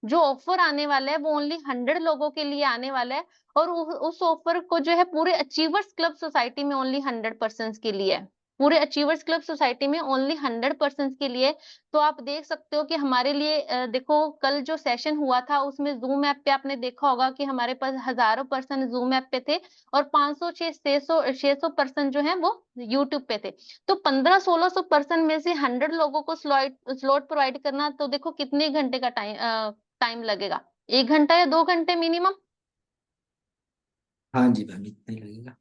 जो ऑफर आने वाला है वो ओनली 100 लोगों के लिए आने वाला है, और उस ऑफर को जो है पूरे अचीवर्स क्लब सोसाइटी में ओनली 100% के लिए है। पूरे अचीवर्स क्लब सोसाइटी में ओनली 100% के लिए। तो आप देख सकते हो कि हमारे लिए देखो कल जो सेशन हुआ था उसमें जूम ऐप पे आपने देखा होगा कि हमारे पास हजारों पर्सन जूम ऐप पे थे, और 500 600 पर्सन जो है वो यूट्यूब पे थे। तो 1500-1600 पर्सन में से 100 लोगों को स्लॉट प्रोवाइड करना, तो देखो कितने घंटे का टाइम लगेगा, 1 घंटा या 2 घंटे मिनिमम। हाँ जी मैम, इतना ही लगेगा।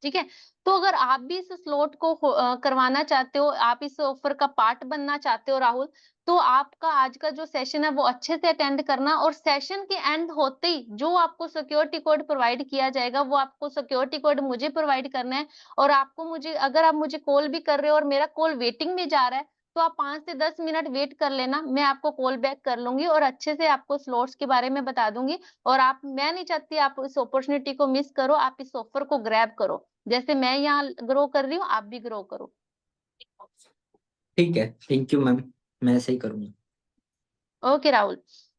ठीक है, तो अगर आप भी इस स्लॉट को करवाना चाहते हो, आप इस ऑफर का पार्ट बनना चाहते हो राहुल, तो आपका आज का जो सेशन है वो अच्छे से अटेंड करना, और सेशन के एंड होते ही जो आपको सिक्योरिटी कोड प्रोवाइड किया जाएगा वो आपको सिक्योरिटी कोड मुझे प्रोवाइड करना है। और आपको मुझे, अगर आप मुझे कॉल भी कर रहे हो और मेरा कॉल वेटिंग में जा रहा है, तो आप 5 से 10 मिनट वेट कर लेना, मैं आपको कॉल बैक कर लूंगी और अच्छे से आपको स्लॉट्स के बारे में बता दूंगी। और आप, मैं नहीं चाहती आप इस अपॉर्चुनिटी को मिस करो, आप इस ऑफर को ग्रैब करो। जैसे मैं यहाँ ग्रो कर रही हूँ आप भी ग्रो करो। ठीक है, थैंक यू मैम, मैं ऐसे ही करूँगा। ओके राहुल,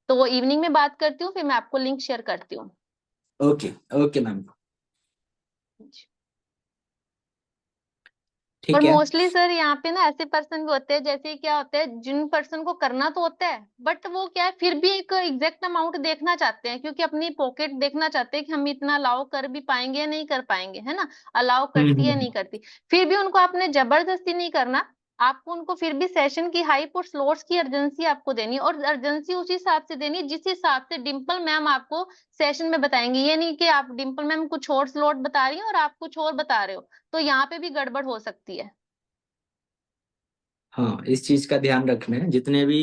तो इवनिंग में बात करती हूँ, फिर मैं आपको लिंक शेयर करती हूँ। ओके ओके मैम, और ठीक है। मोस्टली सर यहाँ पे ना ऐसे पर्सन भी होते हैं, जैसे क्या होता है, जिन पर्सन को करना तो होता है बट वो क्या है फिर भी एक एग्जैक्ट अमाउंट देखना चाहते हैं, क्योंकि अपनी पॉकेट देखना चाहते हैं कि हम इतना अलाउ कर भी पाएंगे या नहीं कर पाएंगे, है ना, अलाउ करती या नहीं करती। फिर भी उनको आपने जबरदस्ती नहीं करना, आपको उनको फिर भी सेशन की हाइप और स्लॉट्स की अर्जेंसी आपको देनी है, और अर्जेंसी उस हिसाब से देनी है जिस हिसाब से डिंपल मैम आपको सेशन में बताएंगे। ये नहीं कि आप डिंपल मैम कुछ और स्लॉट बता रही हैं और आप कुछ और बता रहे हो, तो यहाँ पे भी गड़बड़ हो सकती है। हाँ, इस चीज का ध्यान रखना है। जितने भी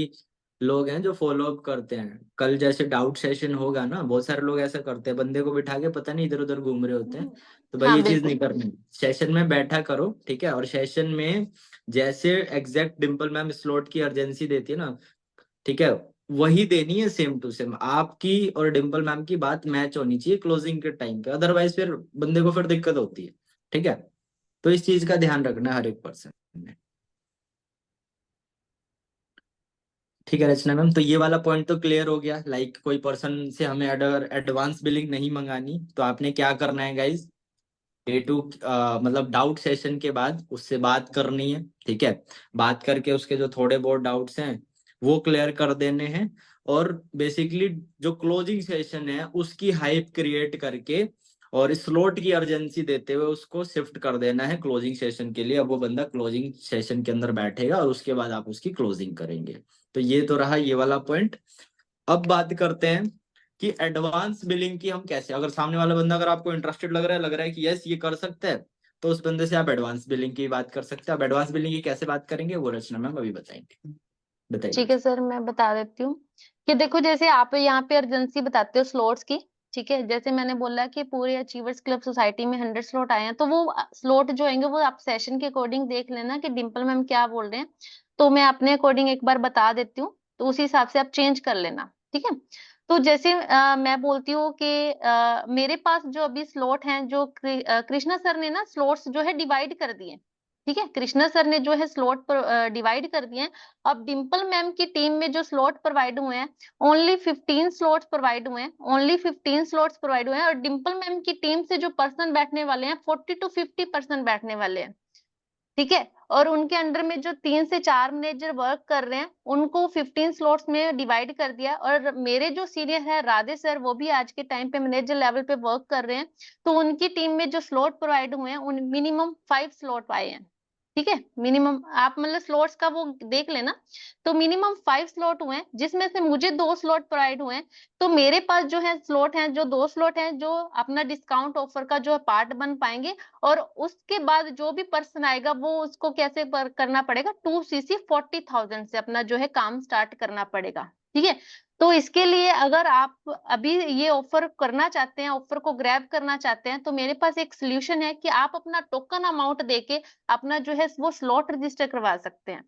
लोग हैं जो फॉलो अप करते हैं, कल जैसे डाउट सेशन होगा ना, बहुत सारे लोग ऐसा करते हैं, बंदे को बिठा के पता नहीं इधर उधर घूम रहे होते हैं। तो भाई हाँ ये चीज बिल्कुल। नहीं करनी। सेशन में बैठा करो, ठीक है। और सेशन में जैसे एग्जैक्ट डिम्पल मैम स्लॉट की अर्जेंसी देती है ना, ठीक है, वही देनी है सेम टू सेम। आपकी और डिम्पल मैम की बात मैच होनी चाहिए क्लोजिंग के टाइम पे, अदरवाइज फिर बंदे को फिर दिक्कत होती है। ठीक है, तो इस चीज का ध्यान रखना है हर एक पर्सन ने। ठीक है रचना मैम, तो ये वाला पॉइंट तो क्लियर हो गया। लाइक कोई पर्सन से हमें अगर एडवांस बिलिंग नहीं मंगानी तो आपने क्या करना है गाइज, A2 मतलब डाउट सेशन के बाद उससे बात करनी है। ठीक है, बात करके उसके जो थोड़े बहुत डाउट्स हैं वो क्लियर कर देने हैं, और बेसिकली जो क्लोजिंग सेशन है उसकी हाइप क्रिएट करके और स्लॉट की अर्जेंसी देते हुए उसको शिफ्ट कर देना है क्लोजिंग सेशन के लिए। अब वो बंदा क्लोजिंग सेशन के अंदर बैठेगा और उसके बाद आप उसकी क्लोजिंग करेंगे। तो ये तो रहा ये वाला पॉइंट। अब बात करते हैं कि एडवांस बिलिंग की हम कैसे, अगर सामने वाला बंदा, अगर आपको इंटरेस्टेड लग रहा है कि यस ये कर सकता है, तो उस बंदे से आप एडवांस बिलिंग की बात कर सकते हैं। अब एडवांस बिलिंग की कैसे बात करेंगे वो रचना मैम अभी बताएंगे, बताइए। ठीक है सर, मैं बता देती हूँ कि देखो जैसे आप यहाँ पे अर्जेंसी बताते हो स्लॉट्स की। ठीक है, जैसे मैंने बोला कि पूरे अचीवर्स क्लब सोसाइटी में 100 स्लॉट आए हैं, तो वो स्लॉट जो होंगे वो आप सेशन के अकॉर्डिंग देख लेना कि डिम्पल मैम क्या बोल रहे हैं, तो मैं अपने अकॉर्डिंग एक बार बता देती हूँ, तो उसी हिसाब से आप चेंज कर लेना। ठीक है, तो जैसे मैं बोलती हूँ कि मेरे पास जो अभी स्लॉट हैं, जो कृष्णा सर ने ना स्लॉट्स जो है डिवाइड कर दिए। ठीक है, कृष्णा सर ने जो है स्लॉट पर डिवाइड कर दिए हैं। अब डिंपल मैम की टीम में जो स्लॉट प्रोवाइड हुए हैं, ओनली 15 स्लॉट्स प्रोवाइड हुए हैं, ओनली 15 स्लॉट्स प्रोवाइड हुए हैं, और डिंपल मैम की टीम से जो पर्सन बैठने वाले हैं 40 to 50 पर्सन बैठने वाले हैं। ठीक है, और उनके अंडर में जो 3 से 4 मैनेजर वर्क कर रहे हैं उनको 15 स्लॉट्स में डिवाइड कर दिया। और मेरे जो सीनियर है राधे सर, वो भी आज के टाइम पे मैनेजर लेवल पे वर्क कर रहे हैं, तो उनकी टीम में जो स्लॉट प्रोवाइड हुए हैं उन मिनिमम 5 स्लॉट आए हैं। ठीक है। मिनिमम आप मतलब स्लॉट्स का वो देख लेना। तो मिनिमम 5 स्लॉट हुए हैं, जिसमें से मुझे 2 स्लॉट प्रोवाइड हुए हैं। तो मेरे पास जो है स्लॉट हैं, जो 2 स्लॉट हैं जो अपना डिस्काउंट ऑफर का जो पार्ट बन पाएंगे। और उसके बाद जो भी पर्सन आएगा वो उसको कैसे करना पड़ेगा, 2cc 40,000 से अपना जो है काम स्टार्ट करना पड़ेगा। ठीक है। तो इसके लिए अगर आप अभी ये ऑफर करना चाहते हैं, ऑफर को ग्रैब करना चाहते हैं, तो मेरे पास एक सोल्यूशन है कि आप अपना टोकन अमाउंट देके अपना जो है वो स्लॉट रजिस्टर करवा सकते हैं।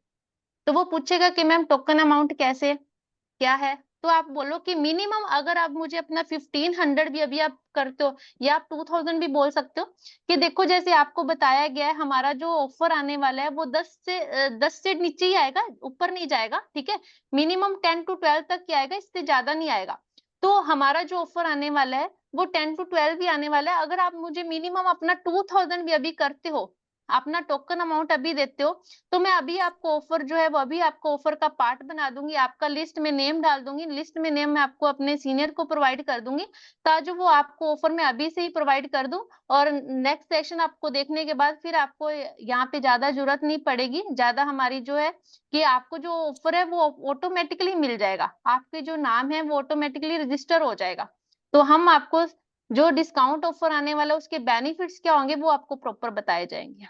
तो वो पूछेगा कि मैम टोकन अमाउंट कैसे क्या है। तो आप बोलो कि मिनिमम अगर आप मुझे अपना 1500 भी अभी आप करते हो, या आप 2000 भी बोल सकते हो। कि देखो जैसे आपको बताया गया है, हमारा जो ऑफर आने वाला है वो 10 से नीचे ही आएगा, ऊपर नहीं जाएगा। ठीक है। मिनिमम 10 to 12 तक ही आएगा, इससे ज्यादा नहीं आएगा। तो हमारा जो ऑफर आने वाला है वो 10 to 12 ही आने वाला है। अगर आप मुझे मिनिमम अपना 2000 भी अभी करते हो, अपना टोकन अमाउंट अभी देते हो, तो मैं अभी आपको ऑफर जो है वो अभी आपको ऑफर का पार्ट बना दूंगी, आपका लिस्ट में नेम डाल दूंगी। लिस्ट में नेम मैं आपको अपने सीनियर को प्रोवाइड कर दूंगी, ताकि वो आपको ऑफर में अभी से ही प्रोवाइड कर दूं। और नेक्स्ट सेशन आपको देखने के बाद फिर आपको यहाँ पे ज्यादा जरूरत नहीं पड़ेगी, ज्यादा हमारी जो है कि आपको जो ऑफर है वो ऑटोमेटिकली मिल जाएगा, आपके जो नाम है वो ऑटोमेटिकली रजिस्टर हो जाएगा। तो हम आपको जो डिस्काउंट ऑफर आने वाला है उसके बेनिफिट्स क्या होंगे वो आपको प्रॉपर बताए जाएंगे।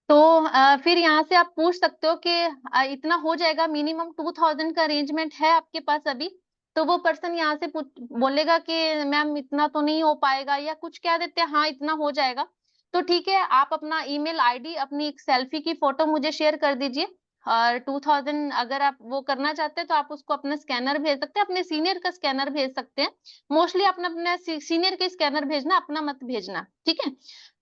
तो फिर यहाँ से आप पूछ सकते हो कि इतना हो जाएगा, मिनिमम 2000 का अरेंजमेंट है आपके पास अभी। तो वो पर्सन यहाँ से बोलेगा कि मैम इतना तो नहीं हो पाएगा, या कुछ कह देते हैं हाँ इतना हो जाएगा। तो ठीक है, आप अपना ईमेल आईडी, अपनी एक सेल्फी की फोटो मुझे शेयर कर दीजिए। और 2000 अगर आप वो करना चाहते हैं तो आप उसको अपना स्कैनर भेज सकते हैं, अपने सीनियर का स्कैनर भेज सकते हैं। मोस्टली अपना अपने सीनियर के स्कैनर भेजना, अपना मत भेजना। ठीक है।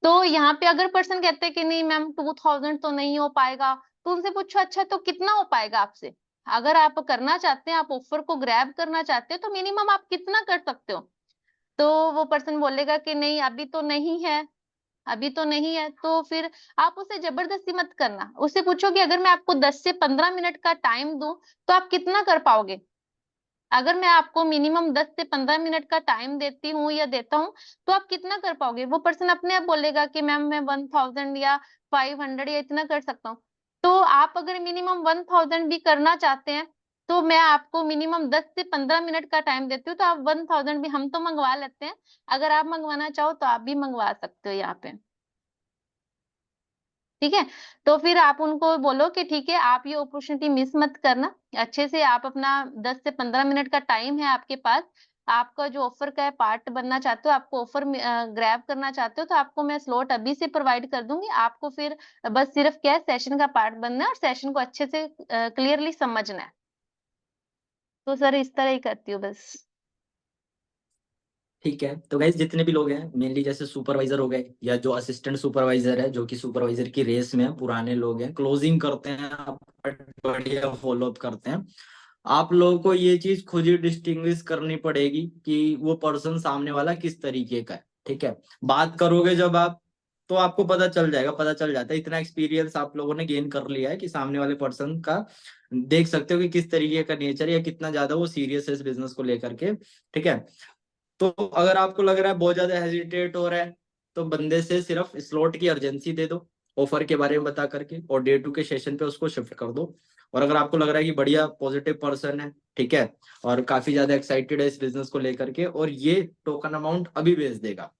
तो यहाँ पे अगर पर्सन कहते हैं कि नहीं मैम 2000 तो नहीं हो पाएगा, तो उनसे पूछो अच्छा तो कितना हो पाएगा आपसे। अगर आप करना चाहते हैं, आप ऑफर को ग्रैब करना चाहते हैं, तो मिनिमम आप कितना कर सकते हो। तो वो पर्सन बोलेगा कि नहीं अभी तो नहीं है, अभी तो नहीं है। तो फिर आप उसे जबरदस्ती मत करना, उससे पूछो कि अगर मैं आपको 10 से 15 मिनट का टाइम दूं तो आप कितना कर पाओगे। अगर मैं आपको मिनिमम 10 से 15 मिनट का टाइम देती हूँ या देता हूँ, तो आप कितना कर पाओगे। वो पर्सन अपने आप बोलेगा कि मैम मैं 1000 या 500 या इतना कर सकता हूँ। तो आप अगर मिनिमम 1000 भी करना चाहते हैं, तो मैं आपको मिनिमम 10 से 15 मिनट का टाइम देती हूँ, तो आप 1000 भी हम तो मंगवा लेते हैं। अगर आप मंगवाना चाहो तो आप भी मंगवा सकते हो यहाँ पे। ठीक है। तो फिर आप उनको बोलो कि ठीक है आप ये अपॉर्चुनिटी मिस मत करना, अच्छे से आप अपना 10 से 15 मिनट का टाइम है आपके पास। आपका जो ऑफर का है पार्ट बनना चाहते हो, आपको ऑफर ग्रैब करना चाहते हो, तो आपको मैं स्लॉट अभी से प्रोवाइड कर दूंगी। आपको फिर बस सिर्फ क्या है, सेशन का पार्ट बनना है और सेशन को अच्छे से क्लियरली समझना है। तो सर इस तरह ही करती हूँ बस। ठीक है। तो गाइस जितने भी लोग हैं मेनली जैसे सुपरवाइजर हो गए या जो असिस्टेंट सुपरवाइजर है, जो कि सुपरवाइजर की रेस में है, पुराने लोग हैं, क्लोजिंग करते हैं, बढ़िया फॉलो अप करते हैं। आप लोगों को ये चीज खुद ही डिस्टिंग्विश करनी पड़ेगी कि वो पर्सन सामने वाला किस तरीके का है। ठीक है। बात करोगे जब आप, तो आपको पता चल जाएगा, पता चल जाता है, इतना एक्सपीरियंस आप लोगों ने गेन कर लिया है कि सामने वाले पर्सन का देख सकते हो कि किस तरीके का नेचर या कितना ज्यादा वो सीरियस है इस बिजनेस को लेकर के। ठीक है। तो अगर आपको लग रहा है बहुत ज्यादा हेजिटेट हो रहा है, तो बंदे से सिर्फ स्लॉट की अर्जेंसी दे दो, ऑफर के बारे में बता करके, और डे 2 के सेशन पे उसको शिफ्ट कर दो। और अगर आपको लग रहा है कि बढ़िया पॉजिटिव पर्सन है, ठीक है, और काफी ज्यादा एक्साइटेड है इस बिजनेस को लेकर के, और ये टोकन अमाउंट अभी भेज देगा,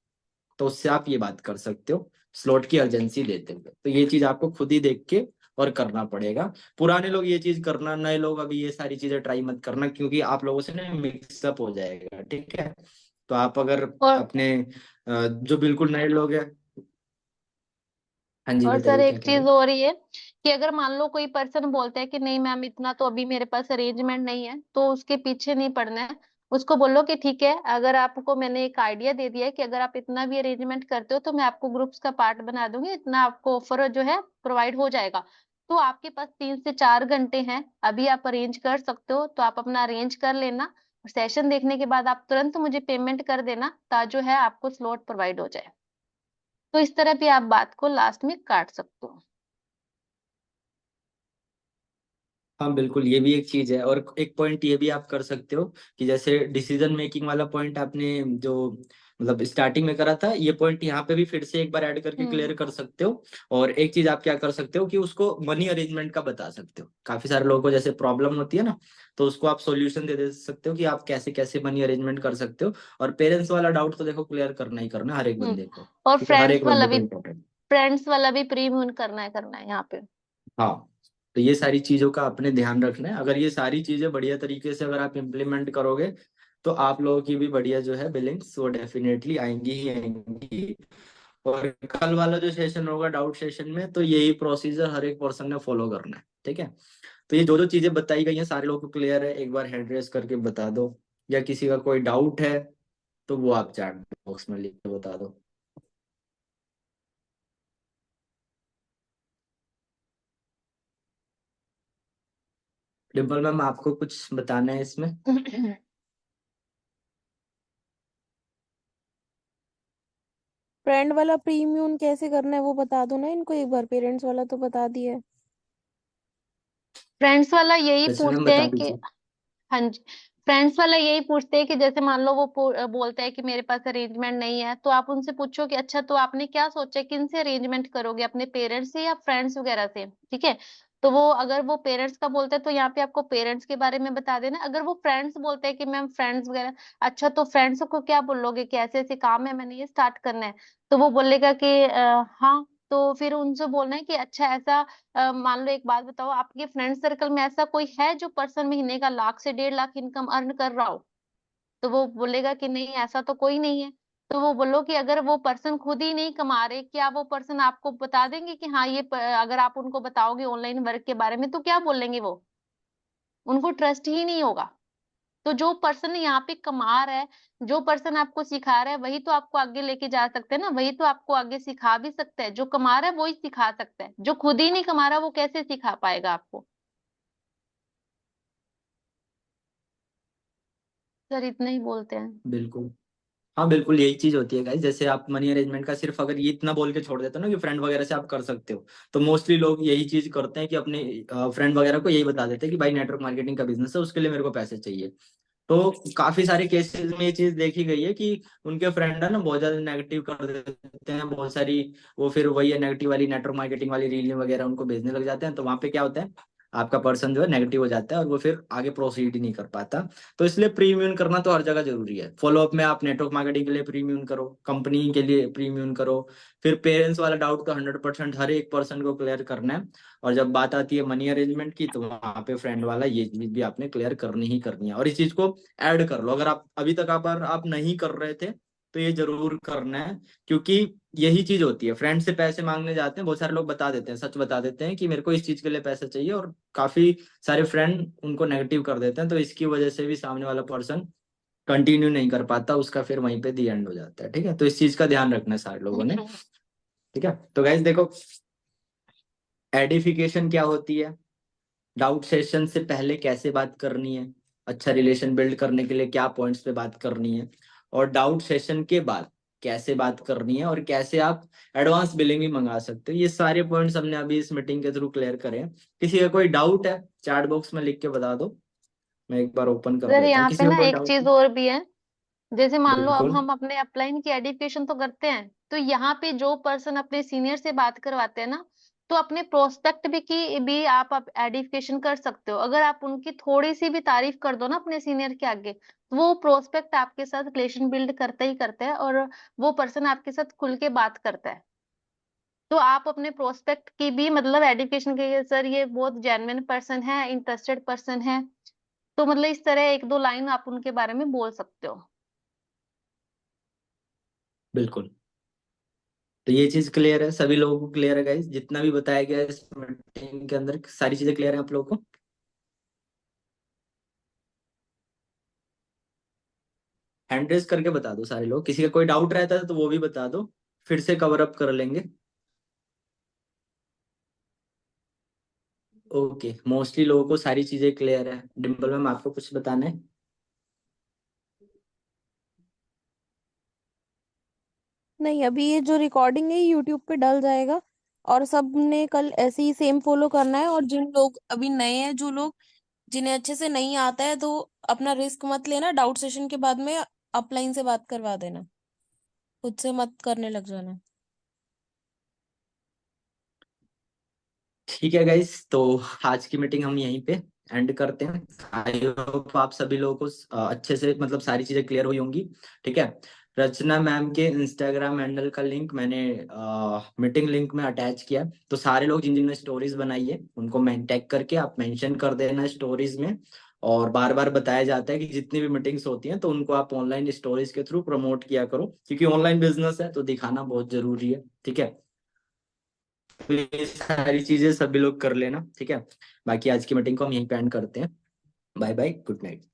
तो उससे आप ये बात कर सकते हो स्लॉट की अर्जेंसी देते हुए। तो ये चीज आपको खुद ही देख के और करना पड़ेगा। पुराने लोग ये चीज करना, नए लोग अभी ये सारी चीजें ट्राई मत करना, क्योंकि आप लोगों से ना मिक्सअप हो जाएगा। ठीक है। तो आप अगर और अपने जो बिल्कुल नए लोग हैं। हाँ जी और सर बताइए क्या एक कह रहे चीज हो। हो रही है कि अगर मान लो कोई पर्सन बोलता है कि नहीं मैम इतना तो अभी मेरे पास अरेंजमेंट नहीं है, तो उसके पीछे नहीं पड़ना है। उसको बोलो कि ठीक है, अगर आपको मैंने एक आइडिया दे दिया है कि अगर आप इतना भी अरेंजमेंट करते हो तो मैं आपको ग्रुप्स का पार्ट बना दूंगी, इतना आपको ऑफर जो है प्रोवाइड हो जाएगा। तो आपके पास 3 से 4 घंटे हैं, अभी आप अरेंज कर सकते हो तो आप अपना अरेंज कर लेना। सेशन देखने के बाद आप तुरंत मुझे पेमेंट कर देना, ताकि जो है आपको स्लॉट प्रोवाइड हो जाए। तो इस तरह भी आप बात को लास्ट में काट सकते हो। हाँ बिल्कुल, ये भी एक चीज है। और एक पॉइंट ये भी आप कर सकते हो कि जैसे डिसीजन मेकिंग वाला पॉइंट आपने जो मतलब स्टार्टिंग में करा था, ये पॉइंट यहाँ पे भी फिर से एक बार ऐड करके क्लियर कर सकते हो। और एक चीज आप क्या कर सकते हो कि उसको मनी अरेंजमेंट का बता सकते हो। काफी सारे लोगों को जैसे प्रॉब्लम होती है ना, तो उसको आप सॉल्यूशन दे सकते हो कि आप कैसे कैसे मनी अरेंजमेंट कर सकते हो। और पेरेंट्स वाला डाउट तो देखो क्लियर करना ही करना है हर एक हम्म। बंदे को। और ठीक है, हर एक बंदे को इम्पोर्टेंट। फ्रेंड्स वाला भी प्रीम्यून करना है यहाँ पे। हाँ, तो ये सारी चीजों का आपने ध्यान रखना है। अगर ये सारी चीजें बढ़िया तरीके से अगर आप इम्प्लीमेंट करोगे, तो आप लोगों की भी बढ़िया जो है बिलिंग्स वो डेफिनेटली आएंगी ही आएंगी। और कल वाला जो सेशन होगा डाउट सेशन में, तो यही प्रोसीजर हर एक पर्सन ने फॉलो करना है। ठीक है, तो ये जो जो चीजें बताई गई हैं सारे लोगों को क्लियर है? एक बार हैंड रेस करके बता दो, या किसी का कोई डाउट है तो वो आप चैट बॉक्स में लिख के बता दो। डिम्पल मैम, आपको कुछ बताना है इसमें? फ्रेंड वाला प्रीम्यून कैसे करना है वो बता दो ना इनको एक बार, पेरेंट्स वाला तो बता दिया है। फ्रेंड्स वाला यही रचना मैम पूछते बता हैं कि, दीजिए। हाँ जी, फ्रेंड्स वाला यही पूछते हैं कि जैसे मान लो वो बोलते हैं कि मेरे पास अरेंजमेंट नहीं है, तो आप उनसे पूछो कि अच्छा तो आपने क्या सोचा है, किन से अरेंजमेंट करोगे, अपने पेरेंट्स से या फ्रेंड्स वगैरह से। ठीक है, तो वो अगर वो पेरेंट्स का बोलते हैं तो यहाँ पे आपको पेरेंट्स के बारे में बता देना। अगर वो फ्रेंड्स बोलते हैं कि मैम फ्रेंड्स वगैरह, अच्छा तो फ्रेंड्स को क्या बोलोगे कि ऐसे ऐसे काम है, मैंने ये स्टार्ट करना है। तो वो बोलेगा कि हाँ, तो फिर उनसे बोलना है कि अच्छा ऐसा, मान लो एक बात बताओ, आपके फ्रेंड सर्कल में ऐसा कोई है जो पर्सन महीने का 1 लाख से 1.5 लाख इनकम अर्न कर रहा हो। तो वो बोलेगा कि नहीं, ऐसा तो कोई नहीं है। तो वो बोलो कि अगर वो पर्सन खुद ही नहीं कमा रहे, क्या वो पर्सन आपको बता देंगे कि हाँ अगर आप उनको बताओगे ऑनलाइन वर्क के बारे में तो क्या बोलेंगे वो, उनको ट्रस्ट ही नहीं होगा। तो जो पर्सन यहाँ पे कमा रहा है, जो पर्सन आपको सिखा रहा है, वही तो आपको आगे लेके जा सकते हैं ना, वही तो आपको आगे सिखा भी सकता है। जो कमा रहा है वही सिखा सकता है, जो खुद ही नहीं कमा रहा वो कैसे सिखा पाएगा आपको। सर इतना ही बोलते हैं। बिल्कुल। हाँ बिल्कुल, यही चीज होती है गाइस। जैसे आप मनी अरेंजमेंट का सिर्फ अगर ये इतना बोल के छोड़ देते हो ना कि फ्रेंड वगैरह से आप कर सकते हो, तो मोस्टली लोग यही चीज करते हैं कि अपने फ्रेंड वगैरह को यही बता देते हैं कि भाई नेटवर्क मार्केटिंग का बिजनेस है, उसके लिए मेरे को पैसे चाहिए। तो काफी सारे केसेस में ये चीज देखी गई है कि उनके फ्रेंड है ना बहुत ज्यादा नेगेटिव कर देते हैं बहुत सारी। वो फिर वही है नेगेटिव वाली नेटवर्क मार्केटिंग वाली रील वगैरह उनको भेजने लग जाते हैं, तो वहां पे क्या होता है, आपका पर्सन जो है नेगेटिव हो जाता है और वो फिर आगे प्रोसीड ही नहीं कर पाता। तो इसलिए प्रीमियम करना तो हर जगह जरूरी है। फॉलोअप में आप नेटवर्क मार्केटिंग के लिए प्रीमियम करो, कंपनी के लिए प्रीमियम करो। फिर पेरेंट्स वाला डाउट तो 100% हर एक पर्सन को क्लियर करना है। और जब बात आती है मनी अरेंजमेंट की, तो वहां पे फ्रेंड वाला ये चीज भी आपने क्लियर करनी ही करनी है। और इस चीज को ऐड कर लो, अगर आप अभी तक आप नहीं कर रहे थे तो ये जरूर करना है। क्योंकि यही चीज होती है, फ्रेंड से पैसे मांगने जाते हैं, बहुत सारे लोग बता देते हैं, सच बता देते हैं कि मेरे को इस चीज के लिए पैसे चाहिए, और काफी सारे फ्रेंड उनको नेगेटिव कर देते हैं। तो इसकी वजह से भी सामने वाला पर्सन कंटिन्यू नहीं कर पाता, उसका फिर वहीं पे दी एंड हो जाता है। ठीक है, तो इस चीज का ध्यान रखना है सारे लोगों ने। ठीक है, तो गाइज देखो, एडिफिकेशन क्या होती है, डाउट सेशन से पहले कैसे बात करनी है, अच्छा रिलेशन बिल्ड करने के लिए क्या पॉइंट्स पे बात करनी है, और डाउट सेशन के बाद कैसे बात करनी है, और कैसे आप एडवांस बिलिंग भी मंगा सकते हो। ये सारे पॉइंट्स हमने अभी इस मीटिंग के थ्रू क्लियर करे हैं। किसी का कोई डाउट है चैट बॉक्स में लिख के बता दो, मैं एक बार ओपन कर सर देता हूँ। यहाँ पे किसी का ना कोई एक डाउट चीज है? और भी है। जैसे मान लो अब बिल्कुल। हम अपने अपलाइन की एडिफिकेशन तो करते हैं, तो यहाँ पे जो पर्सन अपने सीनियर से बात करवाते हैं ना, तो अपने प्रोस्पेक्ट भी आप एडिफिकेशन कर सकते हो। अगर आप उनकी थोड़ी सी भी तारीफ कर दो ना अपने सीनियर के आगे, तो वो प्रोस्पेक्ट आपके साथ रिलेशन बिल्ड करता ही करता है, और वो पर्सन आपके साथ खुल के बात करता है। तो आप अपने प्रोस्पेक्ट की भी मतलब एडिफिकेशन के, सर ये बहुत जेन्युइन पर्सन है, इंटरेस्टेड पर्सन है, तो मतलब इस तरह एक दो लाइन आप उनके बारे में बोल सकते हो। बिल्कुल, तो ये चीज क्लियर है, सभी लोगों को क्लियर है गाइस? जितना भी बताया गया है इस मीटिंग के अंदर सारी चीजें क्लियर है आप लोगों को? हैंड रेस करके बता दो सारे लोग, किसी का कोई डाउट रहता है तो वो भी बता दो, फिर से कवर अप कर लेंगे। ओके, मोस्टली लोगों को सारी चीजें क्लियर है। डिम्पल मैम, आपको कुछ बताना है? नहीं, अभी ये जो रिकॉर्डिंग है यूट्यूब पे डल जाएगा, और सबने कल ऐसे ही सेम फॉलो करना है। और जिन लोग अभी नए हैं, जो लोग जिन्हें अच्छे से नहीं आता है, तो अपना रिस्क मत लेना, डाउट सेशन के बाद में अपलाइन से बात करवा देना, खुद से मत करने लग जाना। ठीक है गाइस, तो आज की मीटिंग हम यहीं पे एंड करते हैं। आई होप आप सभी लोगों को अच्छे से मतलब सारी चीजें क्लियर हुई होंगी। ठीक है, रचना मैम के इंस्टाग्राम हैंडल का लिंक मैंने मीटिंग लिंक में अटैच किया है, तो सारे लोग जिन जिनने स्टोरीज बनाई है उनको मैं टैग करके आप मेंशन कर देना स्टोरीज में। और बार बार बताया जाता है कि जितनी भी मीटिंग्स होती हैं तो उनको आप ऑनलाइन स्टोरीज के थ्रू प्रमोट किया करो, क्योंकि ऑनलाइन बिजनेस है तो दिखाना बहुत जरूरी है। ठीक है, तो ये सारी चीजें सभी लोग कर लेना। ठीक है, बाकी आज की मीटिंग को हम यहीं पे एंड करते हैं। Bye bye, good night.